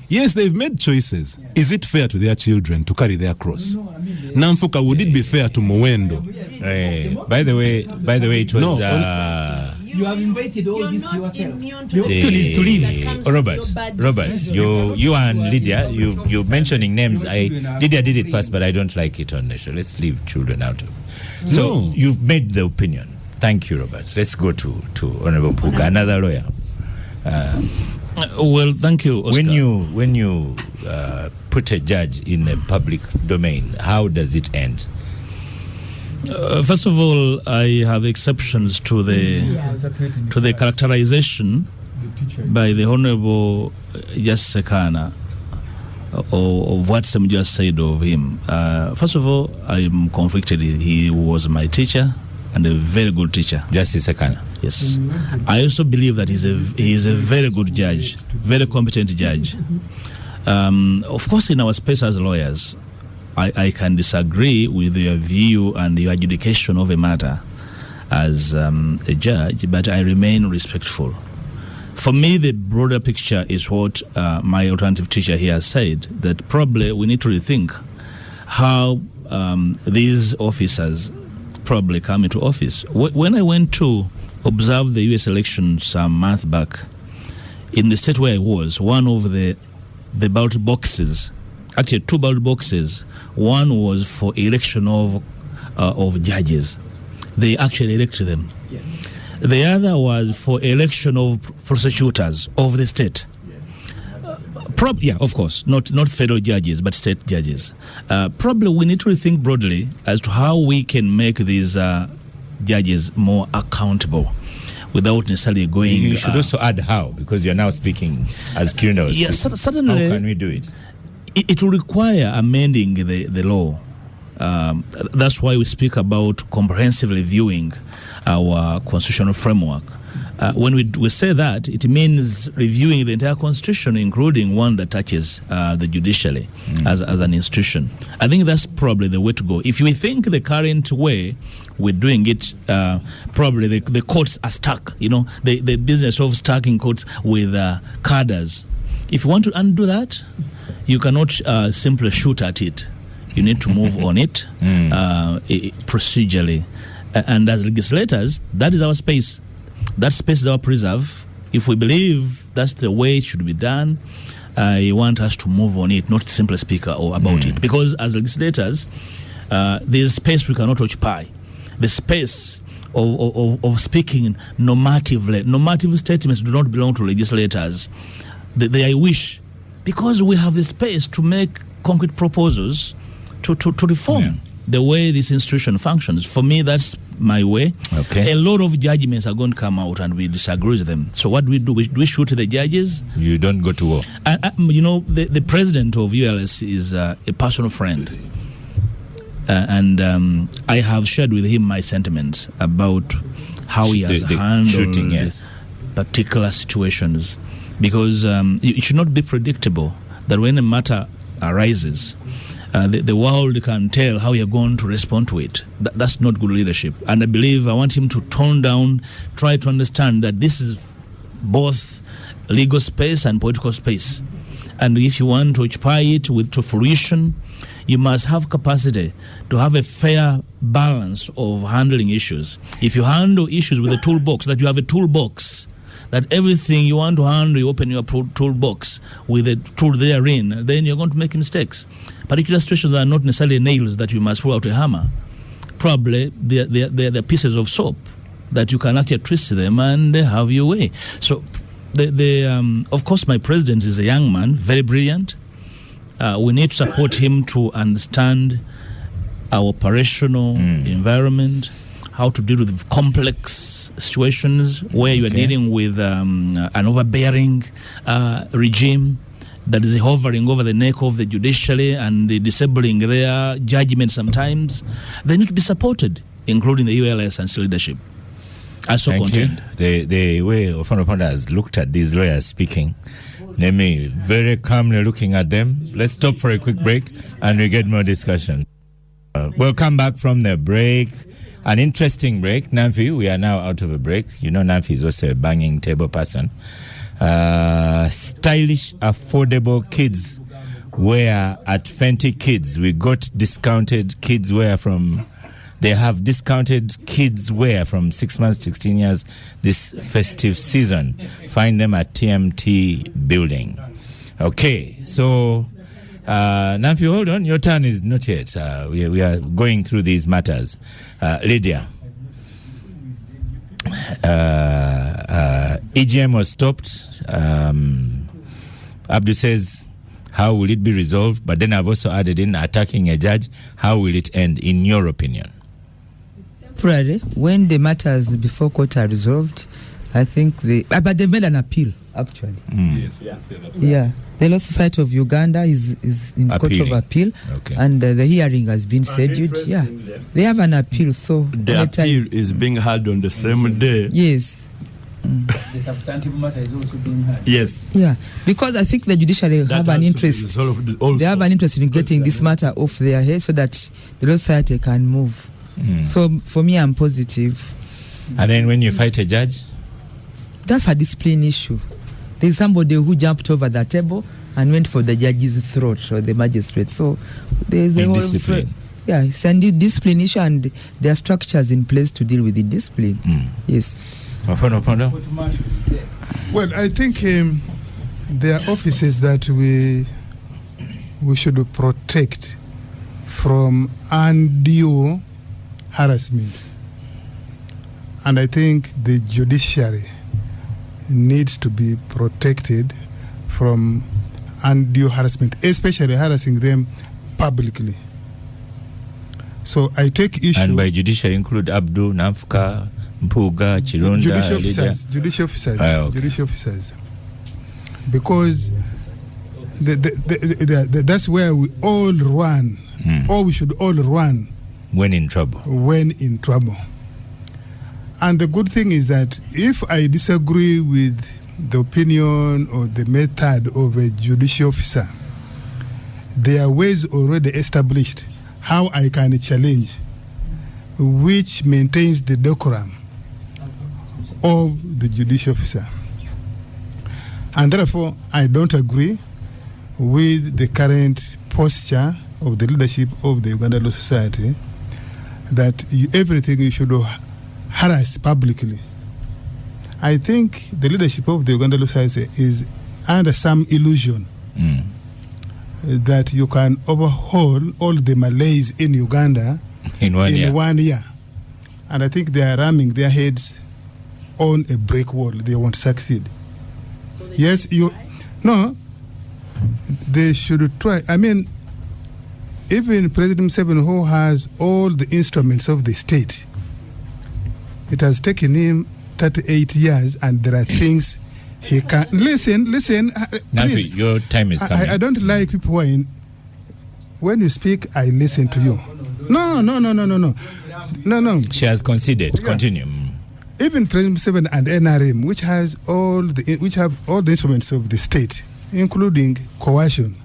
yes, they've made choices. Is it fair to their children to carry their cross? Mpuuga, would it be fair to Mwendo?
By the way, it was.
You have invited all this to yourself.
To leave. Robert, you and Lydia, you're mentioning names. Lydia did it first, but I don't like it on the show. Let's leave children out of. So you've made the opinion. Thank you, Robert. Let's go to Honorable Mpuuga, another lawyer.
Well, thank you, Oscar.
When you put a judge in a public domain, how does it end?
First of all, I have exceptions to the characterization by the Honorable Justice Sekana of what Semuju just said of him. First of all, I'm conflicted. He was my teacher and a very good teacher.
Justice Sekana.
Yes. I also believe that he is a very good judge, very competent judge. Of course, in our space as lawyers, I can disagree with your view and your adjudication of a matter, as a judge, but I remain respectful. For me, the broader picture is what my alternative teacher here said, that probably we need to rethink how these officers probably come into office. When I went to observe the US elections some month back, in the state where I was, one of the ballot boxes, actually 2 ballot boxes, one was for election of judges. They actually elected them. Yes. The other was for election of prosecutors of the state. Yes. Of course, not federal judges, but state judges. Probably we need to rethink broadly as to how we can make these judges more accountable without necessarily going...
You should also add how, because you're now speaking as Kirunda.
Yes, certainly.
How can we do it?
It will require amending the law. That's why we speak about comprehensively reviewing our constitutional framework. When we say that, it means reviewing the entire constitution, including one that touches the judiciary as an institution. I think that's probably the way to go. If we think the current way we're doing it, probably the courts are stuck. The business of stacking courts with cadres. If you want to undo that, you cannot simply shoot at it. You need to move on it procedurally. And as legislators, that is our space. That space is our preserve. If we believe that's the way it should be done, I want us to move on it, not simply speak about it. Because as legislators, there's space we cannot occupy. The space of speaking normatively. Normative statements do not belong to legislators. They wish, because we have the space to make concrete proposals to reform the way this institution functions. For me, that's my way.
Okay.
A lot of judgments are going to come out and we disagree with them. So what do? We shoot the judges?
You don't go to war.
The president of ULS is a personal friend. And I have shared with him my sentiments about how he has handled
shooting,
particular situations. Because it should not be predictable that when a matter arises, the world can tell how you're going to respond to it. That's not good leadership. And I want him to tone down, try to understand that this is both legal space and political space. And if you want to occupy it to fruition, you must have capacity to have a fair balance of handling issues. If you handle issues with a toolbox, that you have a toolbox, that everything you want to handle, you open your toolbox with a tool therein, then you're going to make mistakes. Particular situations are not necessarily nails that you must pull out a hammer. Probably they're pieces of soap that you can actually twist them and have your way. So, of course, my president is a young man, very brilliant. We need to support him to understand our operational environment, how to deal with complex situations where you are dealing with an overbearing regime that is hovering over the neck of the judiciary and disabling their judgment sometimes. They need to be supported, including the ULS and leadership.
Thank you. The way Hon Mpuuga has looked at these lawyers speaking, Nemi, very calmly looking at them. Let's stop for a quick break and we get more discussion. We'll come back from the break. An interesting break. Namfi, we are now out of a break. Namfi is also a banging table person. Stylish, affordable kids wear at Fenty Kids. We got discounted kids wear from... They have discounted kids wear from 6 months to 16 years this festive season. Find them at TMT Building. Okay, so... Namfi, hold on. Your turn is not yet. We are going through these matters. Lydia. EGM was stopped. Abdu says, how will it be resolved? But then I've also added in attacking a judge. How will it end, in your opinion?
Temporarily, when the matters before court are resolved, I think but they made an appeal, actually.
Yes.
Yeah. The Law Society of Uganda is in court of appeal, and the hearing has been scheduled. Yeah, they have an appeal. So
the appeal is being held on the same day.
Yes.
The substantive matter is also being heard.
Yes.
Yeah, because I think the judiciary have an interest. They have an interest in getting this matter off their head so that the Law Society can move. So for me, I'm positive.
And then when you fight a judge?
That's a discipline issue. There's somebody who jumped over the table and went for the judge's throat or the magistrate. So there's a whole
discipline.
it's a discipline issue, and there are structures in place to deal with the discipline. Yes.
Well, I think there are offices that we should protect from undue harassment. And I think the judiciary needs to be protected from undue harassment, especially harassing them publicly. So I take issue.
And by judiciary include Abdu, Namfuka, Mpuuga, Chirunda,
judicial officers. Because that's where we all run, or we should all run
when in trouble.
And the good thing is that if I disagree with the opinion or the method of a judicial officer, there are ways already established how I can challenge, which maintains the decorum of the judicial officer. And therefore, I don't agree with the current posture of the leadership of the Uganda Law Society that everything you should harass publicly. I think the leadership of the Uganda Law Society is under some illusion that you can overhaul all the Malays in Uganda
in 1
year. And I think they are ramming their heads on a brick wall. They won't succeed. They should try. I mean, even President Museveni, who has all the instruments of the state, it has taken him 38 years, and there are things he can't. Listen.
Nafi, your time is coming.
I don't like people who are in. When you speak, I listen to you. No.
She has conceded. Yeah. Continue.
Even President Museveni and NRM, which have all the instruments of the state, including coercion,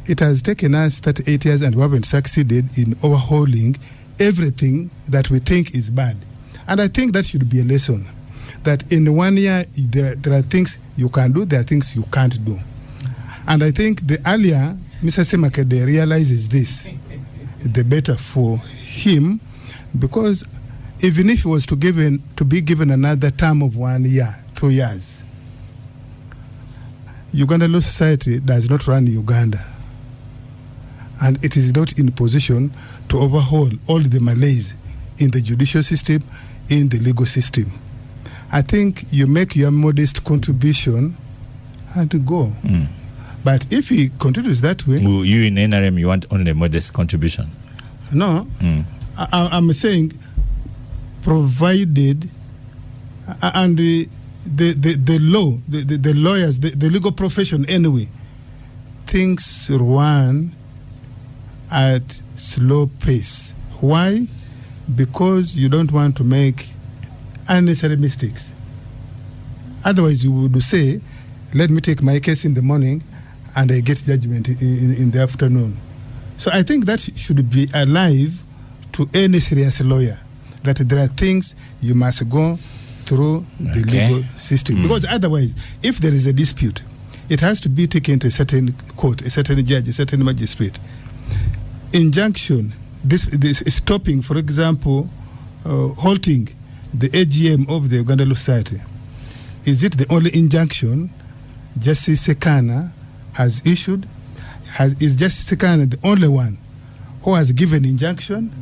it has taken us 38 years, and we haven't succeeded in overhauling everything that we think is bad. And I think that should be a lesson, that in 1 year there are things you can do, there are things you can't do. And I think the earlier Mr. Semakede realizes this, the better for him, because even if he was to be given another term of 1 year, 2 years, Uganda Law Society does not run Uganda, and it is not in position to overhaul all the Malays in the judicial system, in the legal system. I think you make your modest contribution and go. But if he continues that way...
You in NRM, you want only a modest contribution?
No. I'm saying provided, and the law, the lawyers, the legal profession anyway, things run at slow pace. Why? Because you don't want to make unnecessary mistakes. Otherwise, you would say, let me take my case in the morning and I get judgment in the afternoon. So I think that should be alive to any serious lawyer, that there are things you must go through the legal system. Because otherwise, if there is a dispute, it has to be taken to a certain court, a certain judge, a certain magistrate. Injunction, this stopping, for example, halting the AGM of the Uganda Law Society, is it the only injunction Justice Sekana has issued? Is Justice Sekana the only one who has given injunction?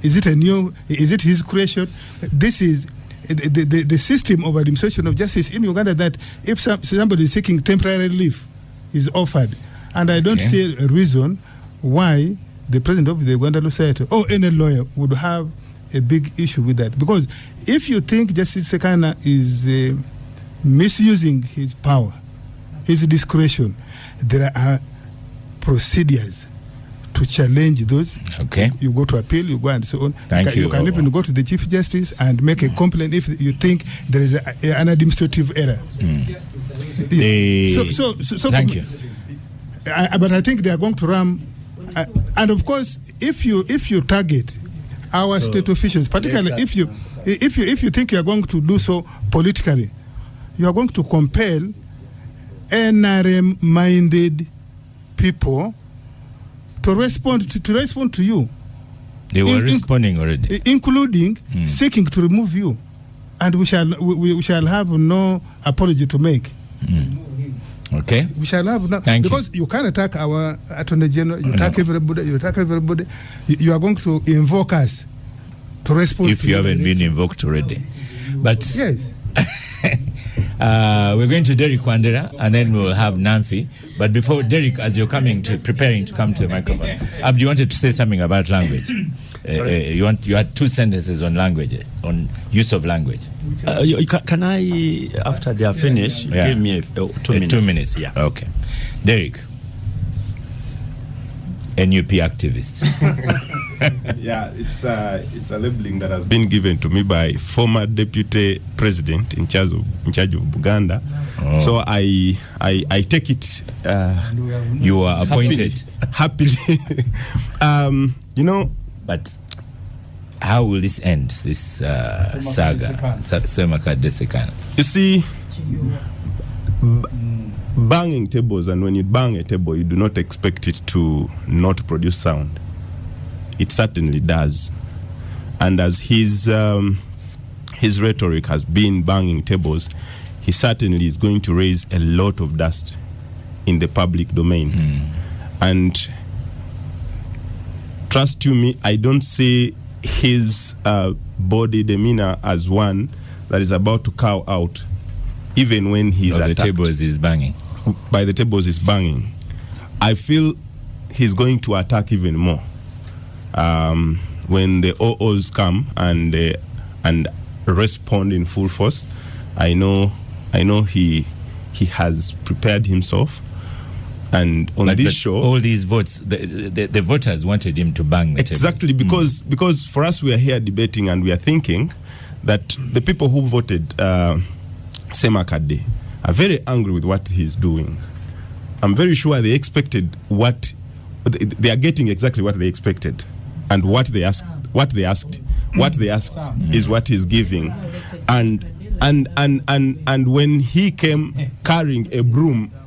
Is it his creation? This is the system of administration of justice in Uganda, that if somebody is seeking temporary relief is offered. And I don't see a reason why the president of the Uganda Law Society or any lawyer would have a big issue with that. Because if you think Justice Sekana is misusing his power, his discretion, there are procedures to challenge those. You go to appeal, you go and so on. You can even go to the Chief Justice and make a complaint if you think there is an administrative error.
Thank you.
But I think they are going to ram. And of course, if you target our state officials, particularly if you if you think you are going to do so politically, you are going to compel NRM-minded people to respond to you.
They were responding already,
including seeking to remove you, and we shall have no apology to make.
Okay,
we shall have no, because you can't attack our Attorney General. You attack everybody. You are going to invoke us to respond.
If you haven't been invoked already, but
yes.
We're going to Derek Wandera, and then we'll have Namfi. But before Derek, as you're preparing to come to the microphone, Abdi, you wanted to say something about language. You had 2 sentences on language, on use of language.
Can I, after they are finished, give me 2 minutes?
2 minutes.
Yeah.
Okay. Derek, NUP activist.
Yeah, it's a labeling that has been given to me by former deputy president in charge of Buganda.
Oh.
So I take it.
You are appointed
happily.
But how will this end? This saga, Semaka Desekana.
You see, banging tables, and when you bang a table, you do not expect it to not produce sound. It certainly does. And as his rhetoric has been banging tables, he certainly is going to raise a lot of dust in the public domain. And trust you me, I don't see his body demeanor as one that is about to cow out, even when he's attacked.
The tables is banging.
By the tables is banging. I feel he's going to attack even more. When the OOs come and respond in full force, I know he has prepared himself. And on this show,
all these votes, the voters wanted him to bang the
exactly
table.
because for us, we are here debating and we are thinking that the people who voted Semakade are very angry with what he's doing. I'm very sure they expected they are getting exactly what they expected, and what they asked is what he's giving, and when he came carrying a broom,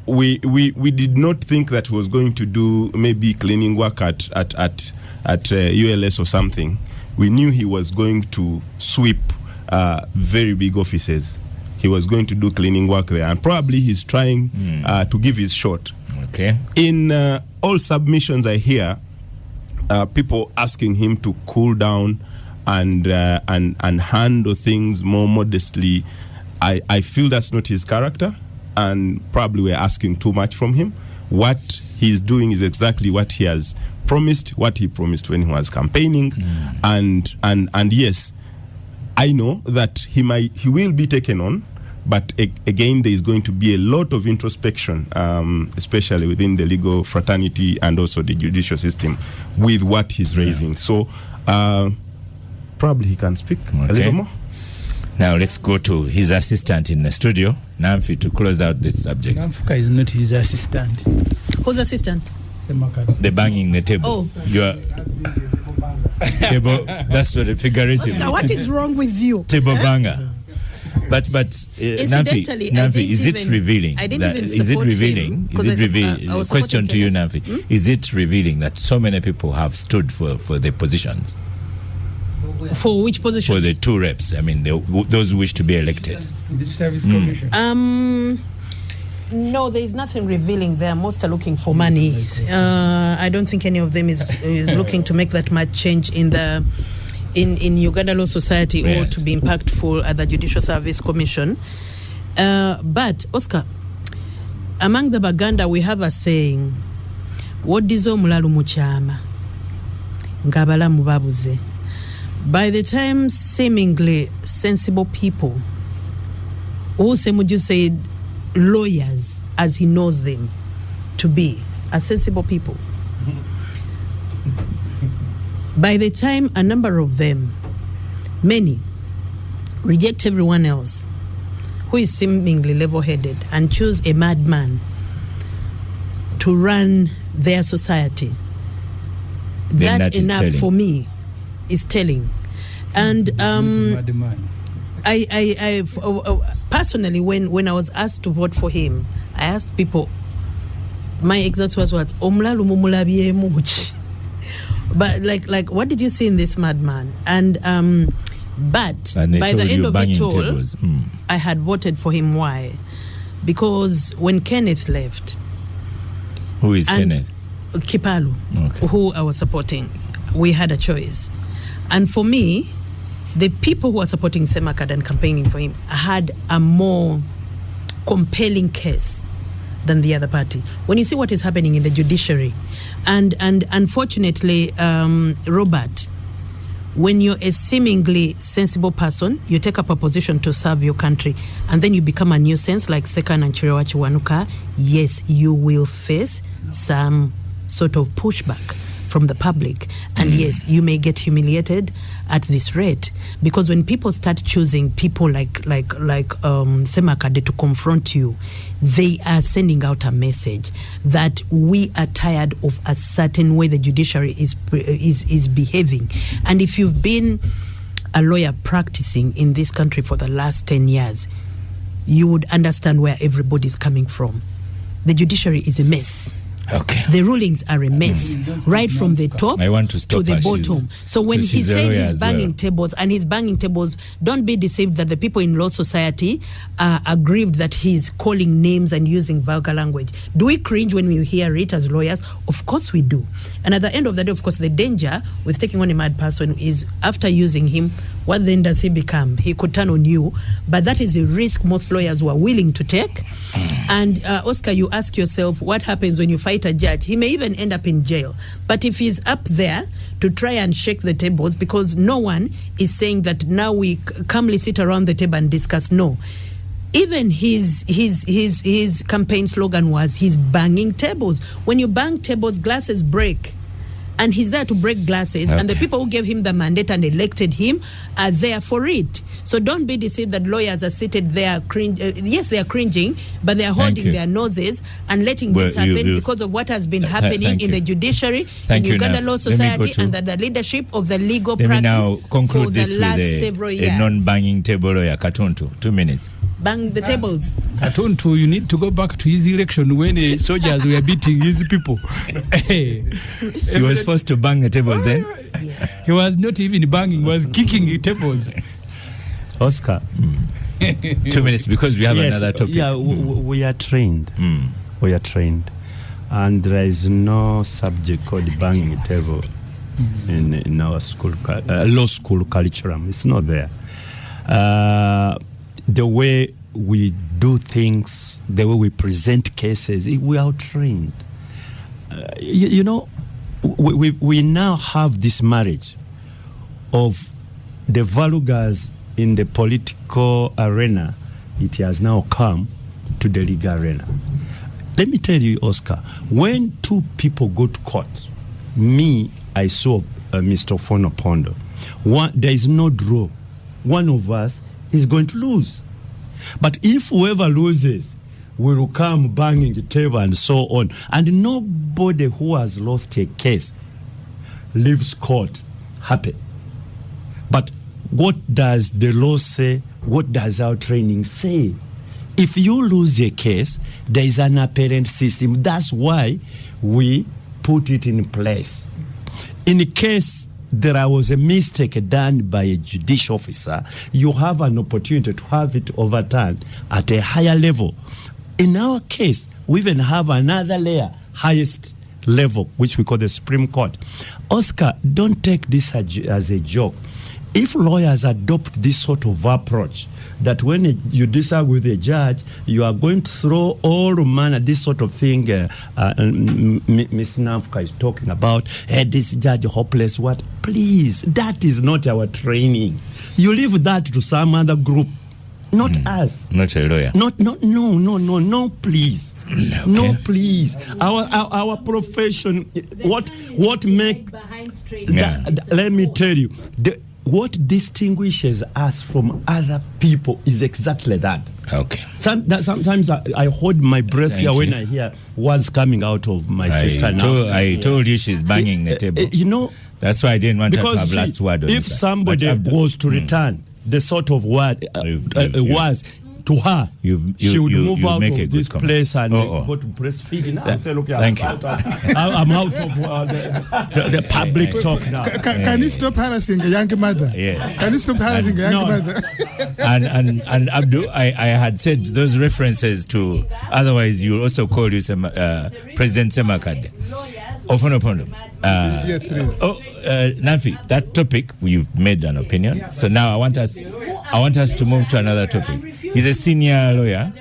we did not think that he was going to do maybe cleaning work at ULS or something. We knew he was going to sweep very big offices. He was going to do cleaning work there, and probably he's trying to give his shot.
Okay.
In all submissions I hear, people asking him to cool down and handle things more modestly. I feel that's not his character, and probably we're asking too much from him. What he's doing is exactly what he has promised, what he promised when he was campaigning, and yes, I know that he will be taken on, but again, there is going to be a lot of introspection, especially within the legal fraternity and also the judicial system, with what he's raising. So probably he can speak a little more.
Now let's go to his assistant in the studio, Namfi, to close out this subject.
Namfuka is not his assistant.
Who's assistant?
The banging the table.
Oh.
You are table. That's what a figurative.
Oscar, what is wrong with you?
Table banger. But Namfi, is it revealing?
I didn't even support him.
Is it revealing? Question to you, Namfi. Is it revealing that so many people have stood for the positions?
For which positions?
For the 2 reps. I mean, those who wish to be elected.
The Service Commission.
No, there is nothing revealing there. Most are looking for money. I don't think any of them is looking to make that much change in Uganda Law Society or to be impactful at the Judicial Service Commission. But, Oscar, among the Baganda, we have a saying, "Wodizo mulalu muchama, ngabala mubabuze." By the time seemingly sensible people, who Semuju said lawyers, as he knows them to be, are sensible people. By the time a number of them, many, reject everyone else who is seemingly level-headed and choose a madman to run their society, that enough for me is telling. And I personally, when I was asked to vote for him, I asked people, my exact words was, but like, what did you see in this madman? And but by the end of it all, I had voted for him. Why? Because when Kenneth left,
who is Kenneth?
Kipalu, who I was supporting, we had a choice. And for me, the people who are supporting Semakad and campaigning for him had a more compelling case than the other party. When you see what is happening in the judiciary, and unfortunately, Robert, when you're a seemingly sensible person, you take up a position to serve your country, and then you become a nuisance like Sekan and Chiriwachi Wanuka, yes, you will face some sort of pushback from the public. And yes, you may get humiliated at this rate, because when people start choosing people like Semakade to confront you, they are sending out a message that we are tired of a certain way the judiciary is behaving. And if you've been a lawyer practicing in this country for the last 10 years, you would understand where everybody's coming from. The judiciary is a mess.
Okay.
The rulings are a mess, right from the top to the bottom. So when he said he's banging tables, and he's banging tables, don't be deceived that the people in law society are aggrieved that he's calling names and using vulgar language. Do we cringe when we hear it as lawyers? Of course we do. And at the end of the day, of course, the danger with taking on a mad person is after using him, what then does he become? He could turn on you. But that is a risk most lawyers were willing to take. And Oscar, you ask yourself, what happens when you fight a judge? He may even end up in jail. But if he's up there to try and shake the tables, because no one is saying that now we calmly sit around the table and discuss. No. Even his campaign slogan was, he's banging tables. When you bang tables, glasses break. And he's there to break glasses. Okay. And the people who gave him the mandate and elected him are there for it. So don't be deceived that lawyers are seated there. Yes, they are cringing, but they are holding their noses and letting this happen because of what has been happening in the judiciary, in Uganda Law Society, and the leadership of the legal practice
now conclude
for
this
the last
with
several years.
A non-banging table lawyer, Katuntu. 2 minutes.
Bang the tables.
Katuntu, you need to go back to his election when the soldiers were beating his people.
He was forced to bang the tables then?
Yeah. He was not even banging, he was kicking the tables.
Oscar.
2 minutes, because we have another topic.
Yeah, we are trained. We are trained. And there is no subject called banging a table in our school, law school curriculum. It's not there. The way we do things, the way we present cases, we are trained. You know, we now have this marriage of the vulgars in the political arena. It has now come to the legal arena. Let me tell you, Oscar, when two people go to court, I saw Mr. Hon Mpuuga. There is no draw. One of us is going to lose. But if whoever loses will come banging the table and so on, and nobody who has lost a case leaves court happy. But what does the law say? What does our training say? If you lose a case, there is an apparent system. That's why we put it in place. In the case there was a mistake done by a judicial officer, you have an opportunity to have it overturned at a higher level. In our case, we even have another layer, highest level, which we call the Supreme Court. Oscar, don't take this as a joke. If lawyers adopt this sort of approach, that when you disagree with a judge, you are going to throw all manner, this sort of thing, Ms. Navka is talking about, this judge hopeless, what? Please, that is not our training. You leave that to some other group, not us.
Not a lawyer.
No, please. Okay. No, please. Our profession, what make...
Yeah.
Let me tell you, what distinguishes us from other people is exactly that.
Okay.
Sometimes I hold my breath here when I hear words coming out of my sister.
I told you she's banging the table.
You know,
that's why I didn't want her to have last word on
if somebody was to return the sort of word was to her, she would move out of this place and go to breastfeeding.
Thank you.
I'm out of the public talk now.
Can you stop harassing a young mother?
Yes.
Can you stop harassing a young mother?
And Abdu, I had said those references to, otherwise you'll also call you President Semakade. Ofonopondo.
Yes, please.
Nafi, that topic, you've made an opinion. So now I want us to move to another topic. He's a senior lawyer,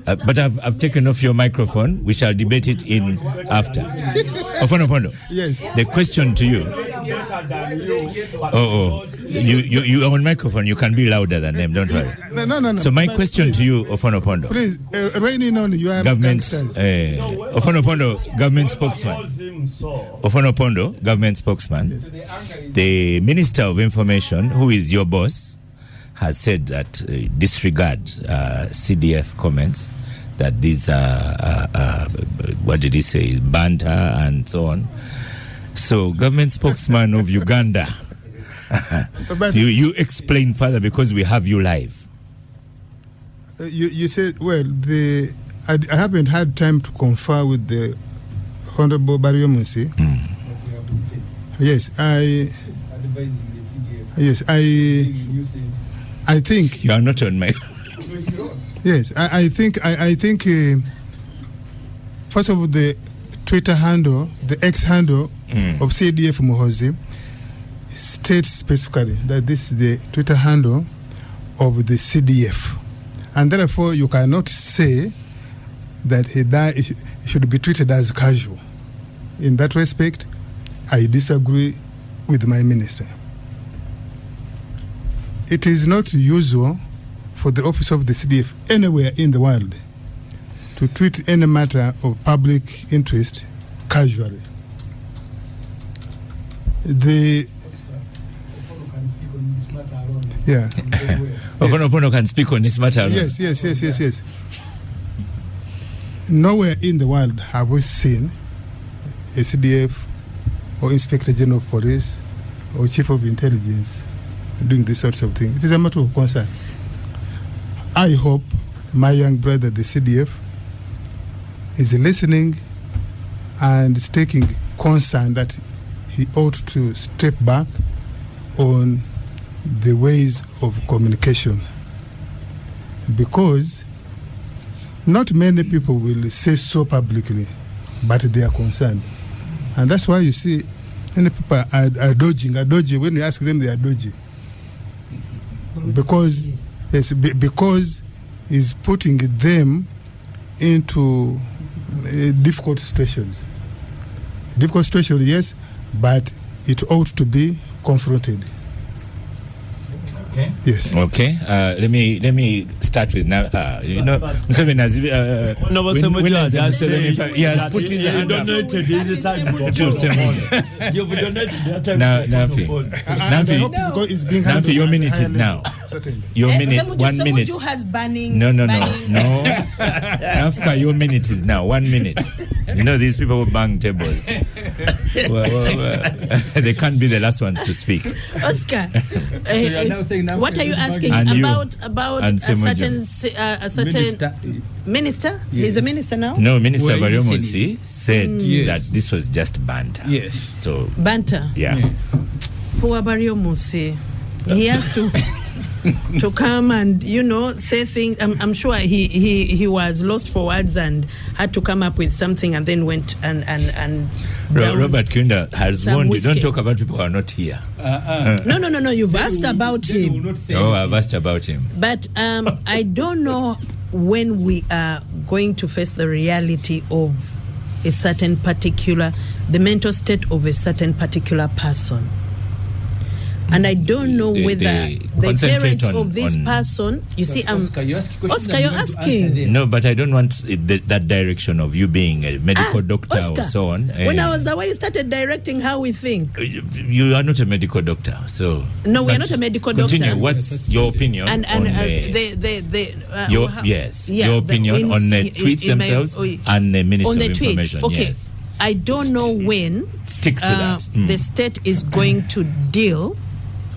but I've taken off your microphone. We shall debate it in after. Ofonopondo.
Yes.
The question to you. You are on microphone. You can be louder than them. Don't worry.
No.
So my question to you, Ofonopondo.
Please, raining on you have
government. Ofonopondo, government spokesman. Ofonopondo, government spokesman. The Minister of Information, who is your boss, has said that disregard CDF comments, that these are, what did he say, banter and so on. So, government spokesman of Uganda, you explain further because we have you live.
You said, well, I haven't had time to confer with the Honorable Barrio Musi. Yes, I think
you are not on my.
Yes, I think first of all, the Twitter handle, the X handle of CDF Muhozi states specifically that this is the Twitter handle of the CDF, and therefore you cannot say that he should be treated as casual. In that respect, I disagree with my minister. It is not usual for the office of the CDF anywhere in the world to treat any matter of public interest casually.
Ofono can speak on this matter alone.
Yes. Nowhere in the world have we seen a CDF or Inspector General of Police or Chief of Intelligence doing these sorts of things. It is a matter of concern. I hope my young brother, the CDF, is listening and is taking concern that he ought to step back on the ways of communication, because not many people will say so publicly, but they are concerned. And that's why you see many people are dodging. When you ask them, they are dodging. Because it's putting them into difficult situations. Difficult situations, yes, but it ought to be confronted.
Okay.
Yes.
Okay. Let me start with now. You know, Museveni has he has put his hand up. Nafi, your minute is now. Your minute, 1 minute. No. Africa, your minute is now. 1 minute. You know these people who bang tables. They can't be the last ones to speak.
Oscar, what are you asking about a certain minister?
Yes.
He's a minister now?
No, Minister Barrio Musi said that this was just banter.
Yes.
So
banter.
Yeah.
Yes.
Poor Barrio Musi. He has to come and say things. I'm sure he was lost for words and had to come up with something, and then went and
Robert Kunda has warned you, don't talk about people who are not here.
No, you've asked about him.
I've asked about him,
but I don't know when we are going to face the reality of the mental state of a certain particular person. And I don't know whether the parents of this person, you see,
Oscar, you're
asking.
No, but I don't want that direction of you being a medical doctor
Oscar,
or so on.
When I was the way you started directing how we think.
You are not a medical doctor, so.
No, we are not a medical
continue.
doctor.
What's your opinion
on
your opinion on the tweets themselves and the Minister of Information?
Okay.
Yes.
I don't know when
stick to that.
The state is going to deal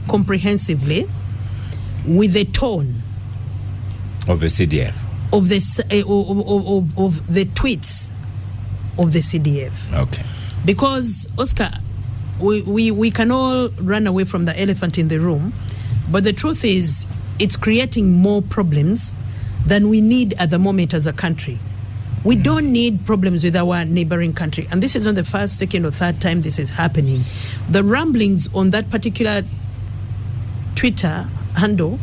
comprehensively with the tone
of the CDF
of the tweets of the CDF.
Okay.
Because Oscar, we can all run away from the elephant in the room, but the truth is it's creating more problems than we need at the moment as a country. We don't need problems with our neighboring country. And this is not the first, second, or third time this is happening. The ramblings on that particular Twitter handle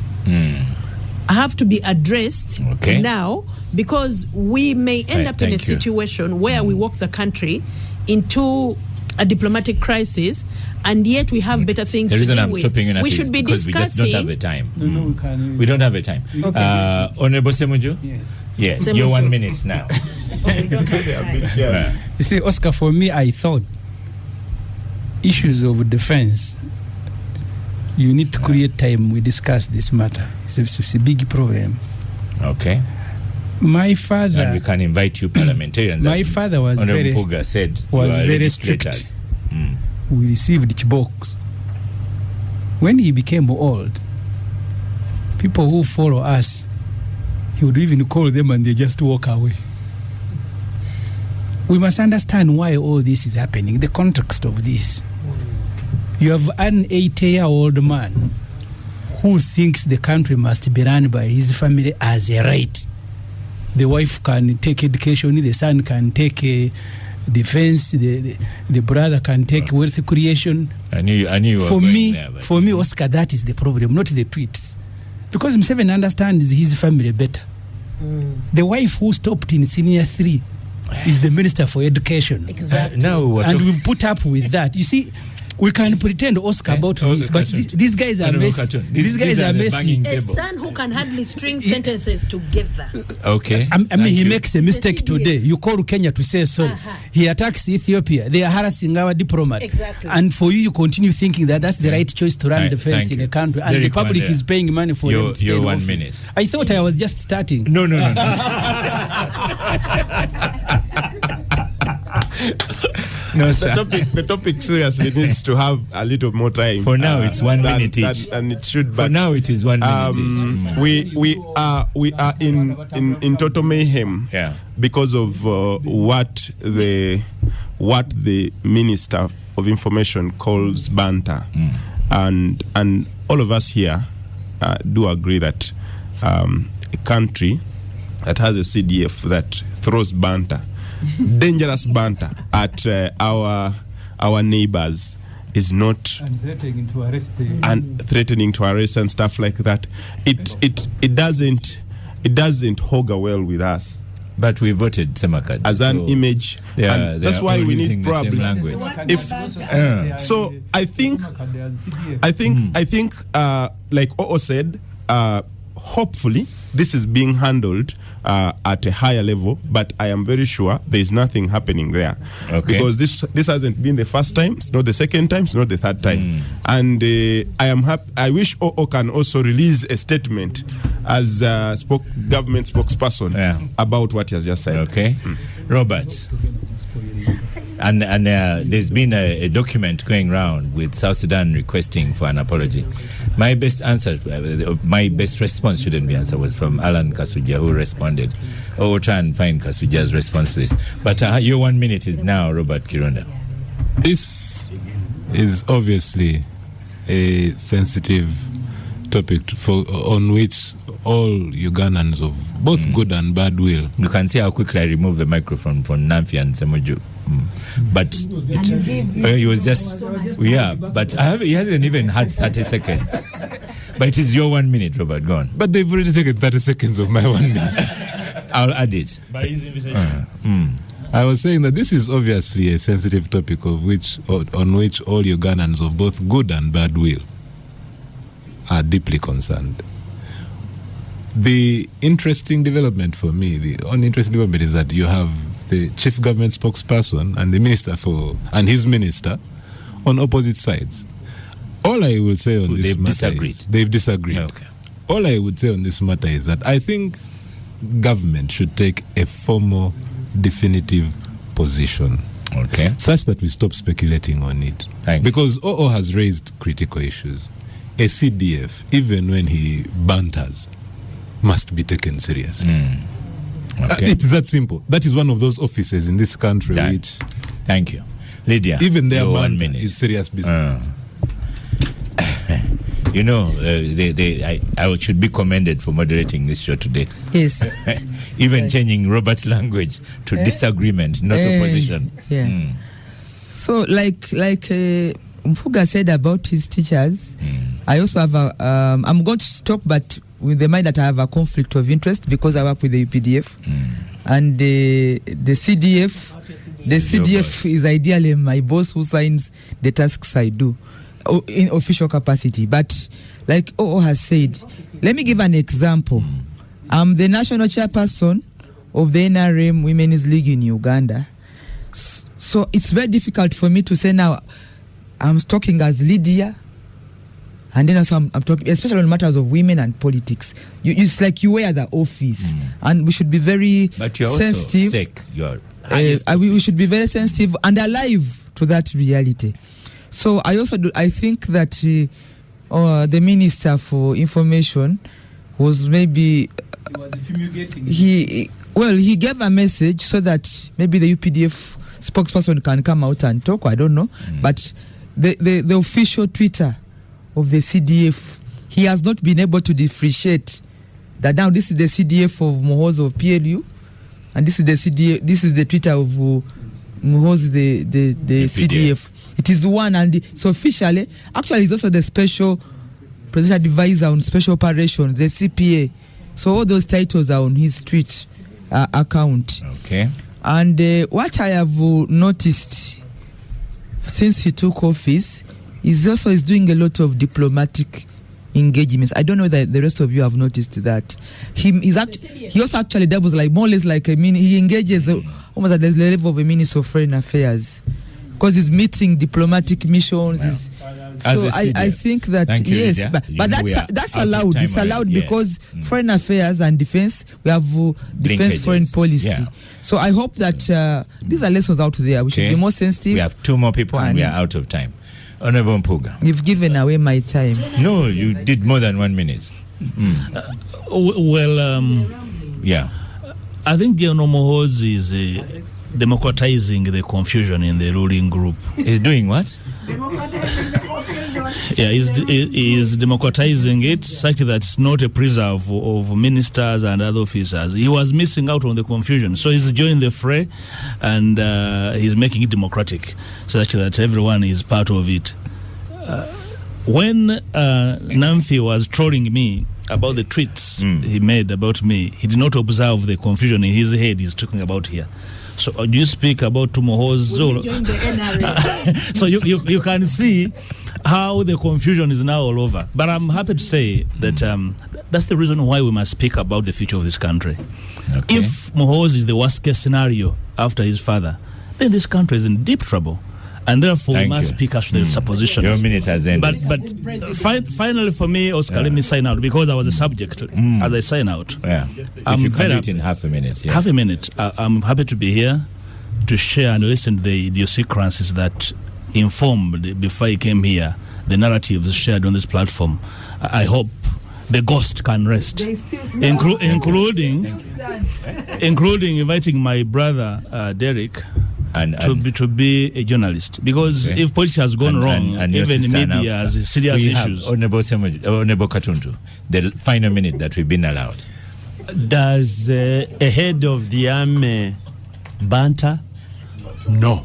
have to be addressed now, because we may end up in a situation where we walk the country into a diplomatic crisis, and yet we have better things to deal with. We should be discussing.
We just don't have the time. We don't have the time. Honorable Semuju? Yes. You're 1 minute now.
You see, Oscar, for me, I thought issues of defense, you need to create time. We discuss this matter. It's a big problem.
Okay.
My father,
and we can invite you parliamentarians.
My father was
Hon
very
Mpuuga said
was very strict. We received chibooks. When he became old, people who follow us, he would even call them and they just walk away. We must understand why all this is happening, the context of this. You have an 80-year-old man who thinks the country must be run by his family as a right. The wife can take education, the son can take defense, the brother can take wealth creation.
I knew
for me, Oscar, that is the problem, not the tweets. Because Museveni understands his family better. The wife who stopped in senior 3 is the Minister for Education.
Exactly.
And we've put up with that. You see, we can pretend Oscar about this, but these guys are messy. These guys are messy.
A son who can hardly string sentences together.
Okay.
I mean, he makes a mistake today. You call Kenya to say sorry. He attacks Ethiopia. They are harassing our diplomat.
Exactly.
And for you continue thinking that that's the right choice to run defense in a country. And the public is paying money for them to stay in
1 minute.
I thought I was just starting.
No. No, sir.
The topic seriously needs to have a little more time.
For now, it's 1 minute each.
And it should.
For now, it is 1 minute each.
We are in total mayhem.
Yeah.
Because of what the Minister of Information calls banter, and all of us here do agree that a country that has a CDF that throws banter, dangerous banter at our neighbors is not,
and threatening
to arrest and stuff like that. It doesn't augur well with us.
But we voted Semakad
as an image, and that's why we need probably
language.
So I think like Oo said, hopefully this is being handled at a higher level, but I am very sure there is nothing happening there.
Okay.
Because this hasn't been the first time, it's not the second time, it's not the third time. And I am happy. I wish Oo can also release a statement as government spokesperson about what he has just said.
Okay. Robert. And there's been a document going around with South Sudan requesting for an apology. My best response shouldn't be answer was from Alan Kasuja, who responded. We'll try and find Kasuja's response to this. But your 1 minute is now, Robert Kironda.
This is obviously a sensitive topic on which all Ugandans of both good and bad will.
You can see how quickly I removed the microphone from Namfi and Semuju. But he was just, but he hasn't even had 30 seconds. But it is your 1 minute, Robert, go on.
But they've already taken 30 seconds of my 1 minute.
I'll add it.
By his invitation.
I was saying that this is obviously a sensitive topic on which all Ugandans of both good and bad will. are deeply concerned. The interesting development for me, the only interesting development is that you have the chief government spokesperson and the minister and his minister on opposite sides. All I will say on this matter is they've disagreed.
Okay.
All I would say on this matter is that I think government should take a formal, definitive position, such that we stop speculating on it. Because OO has raised critical issues. A CDF, even when he banters, must be taken seriously. It's that simple. That is one of those offices in this country which...
Thank you. Lydia,
even their banter is serious business.
You know, I should be commended for moderating this show today.
Yes.
Even changing Robert's language to disagreement, not opposition.
Yeah. So, like Mpuuga said about his teachers, I also have I'm going to stop, but with the mind that I have a conflict of interest because I work with the UPDF. And the CDF, is ideally my boss who signs the tasks I do in official capacity. But like OO has said, let me give an example. I'm the national chairperson of the NRM Women's League in Uganda. So it's very difficult for me to say now I'm talking as Lydia, and then also I'm talking, especially on matters of women and politics. It's like you wear the office, and we should be very sensitive. We should be very sensitive and alive to that reality. So I think that the Minister for Information was maybe he gave a message so that maybe the UPDF spokesperson can come out and talk. I don't know, but the official Twitter of the CDF, he has not been able to differentiate that now this is the CDF of Muhoozi of PLU, and this is the CDF. This is the Twitter of Muhoozi, the CDF. It is one, and so officially, actually, he's also the special presidential advisor on special operations, the CPA. So all those titles are on his tweet account.
Okay.
And what I have noticed since he took office is also he's doing a lot of diplomatic engagements. I don't know that the rest of you have noticed that. He also actually doubles like more or less like he engages almost at the level of a Minister of Foreign Affairs, because he's meeting diplomatic missions. So I think that
you,
yes, but that's allowed. It's allowed because foreign affairs and defense, we have defense foreign policy. Yeah. So I hope that these are lessons out there. We should be more sensitive.
We have two more people and we are out of time. Honorable Mpuuga.
You've given away my time.
No, you did more than 1 minute.
Yeah. I think General Muhoozi is democratizing the confusion in the ruling group.
He's doing what?
Yeah, he's democratizing it such that it's not a preserve of ministers and other officers. He was missing out on the confusion, so he's joining the fray, and he's making it democratic such that everyone is part of it. When Namfi was trolling me about the tweets he made about me, he did not observe the confusion in his head he's talking about here. So you speak about Muhoozi. So you can see how the confusion is now all over. But I'm happy to say that that's the reason why we must speak about the future of this country. Okay. If Muhoozi is the worst case scenario after his father, then this country is in deep trouble. And therefore, we must speak as to the suppositions.
Your minute has ended.
But finally, for me, Oscar, let me sign out because I was a subject as I sign out.
Yeah. If you can do it in half a minute. Yeah.
Half a minute. I'm happy to be here to share and listen to the idiosyncrasies that informed before I came here, the narratives shared on this platform. I hope the ghost can rest, including inviting my brother Derek to be a journalist, because if politics has gone wrong, and even media has serious issues.
Honorable Katuntu, the final minute that we've been allowed.
Does a head of the army banter? No.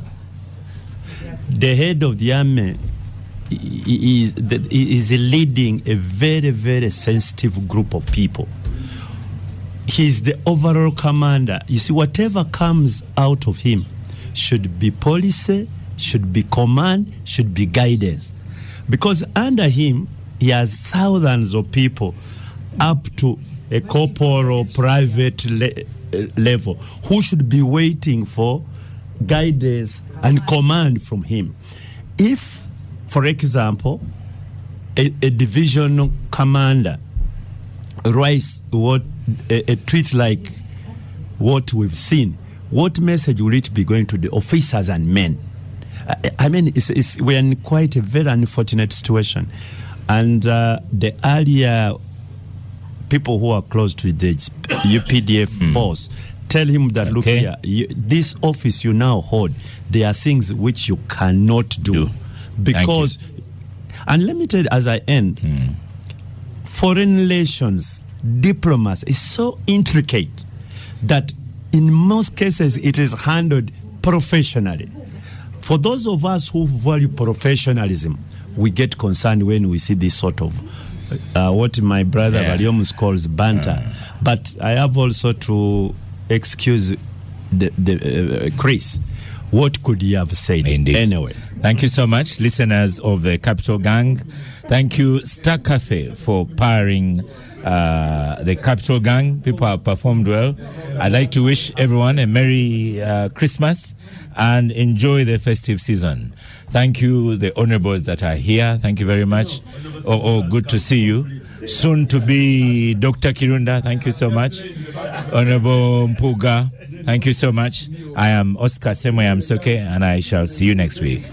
The head of the army is leading a very, very sensitive group of people. He's the overall commander. You see, whatever comes out of him should be policy, should be command, should be guidance. Because under him, he has thousands of people up to a corporal private level who should be waiting for guidance and command from him. If, for example, a divisional commander writes a tweet like what we've seen, what message will it be going to the officers and men? I mean, we're in quite a very unfortunate situation. And the earlier people who are close to the UPDF boss tell him that, look here, this office you now hold, there are things which you cannot do. Because, and let me tell you as I end, foreign relations, diplomacy is so intricate that in most cases it is handled professionally. For those of us who value professionalism, we get concerned when we see this sort of what my brother Valiomus calls banter. But I have also to excuse the Chris. What could he have said?
Indeed.
Anyway.
Thank you so much, listeners of the Capital Gang. Thank you, Star Cafe, for powering the Capital Gang. People have performed well. I'd like to wish everyone a Merry Christmas and enjoy the festive season. Thank you, the honorables that are here. Thank you very much. Good to see you. Soon to be Dr. Kirunda. Thank you so much. Honorable Mpuuga. Thank you so much. I am Oscar Semoyamsoke, and I shall see you next week.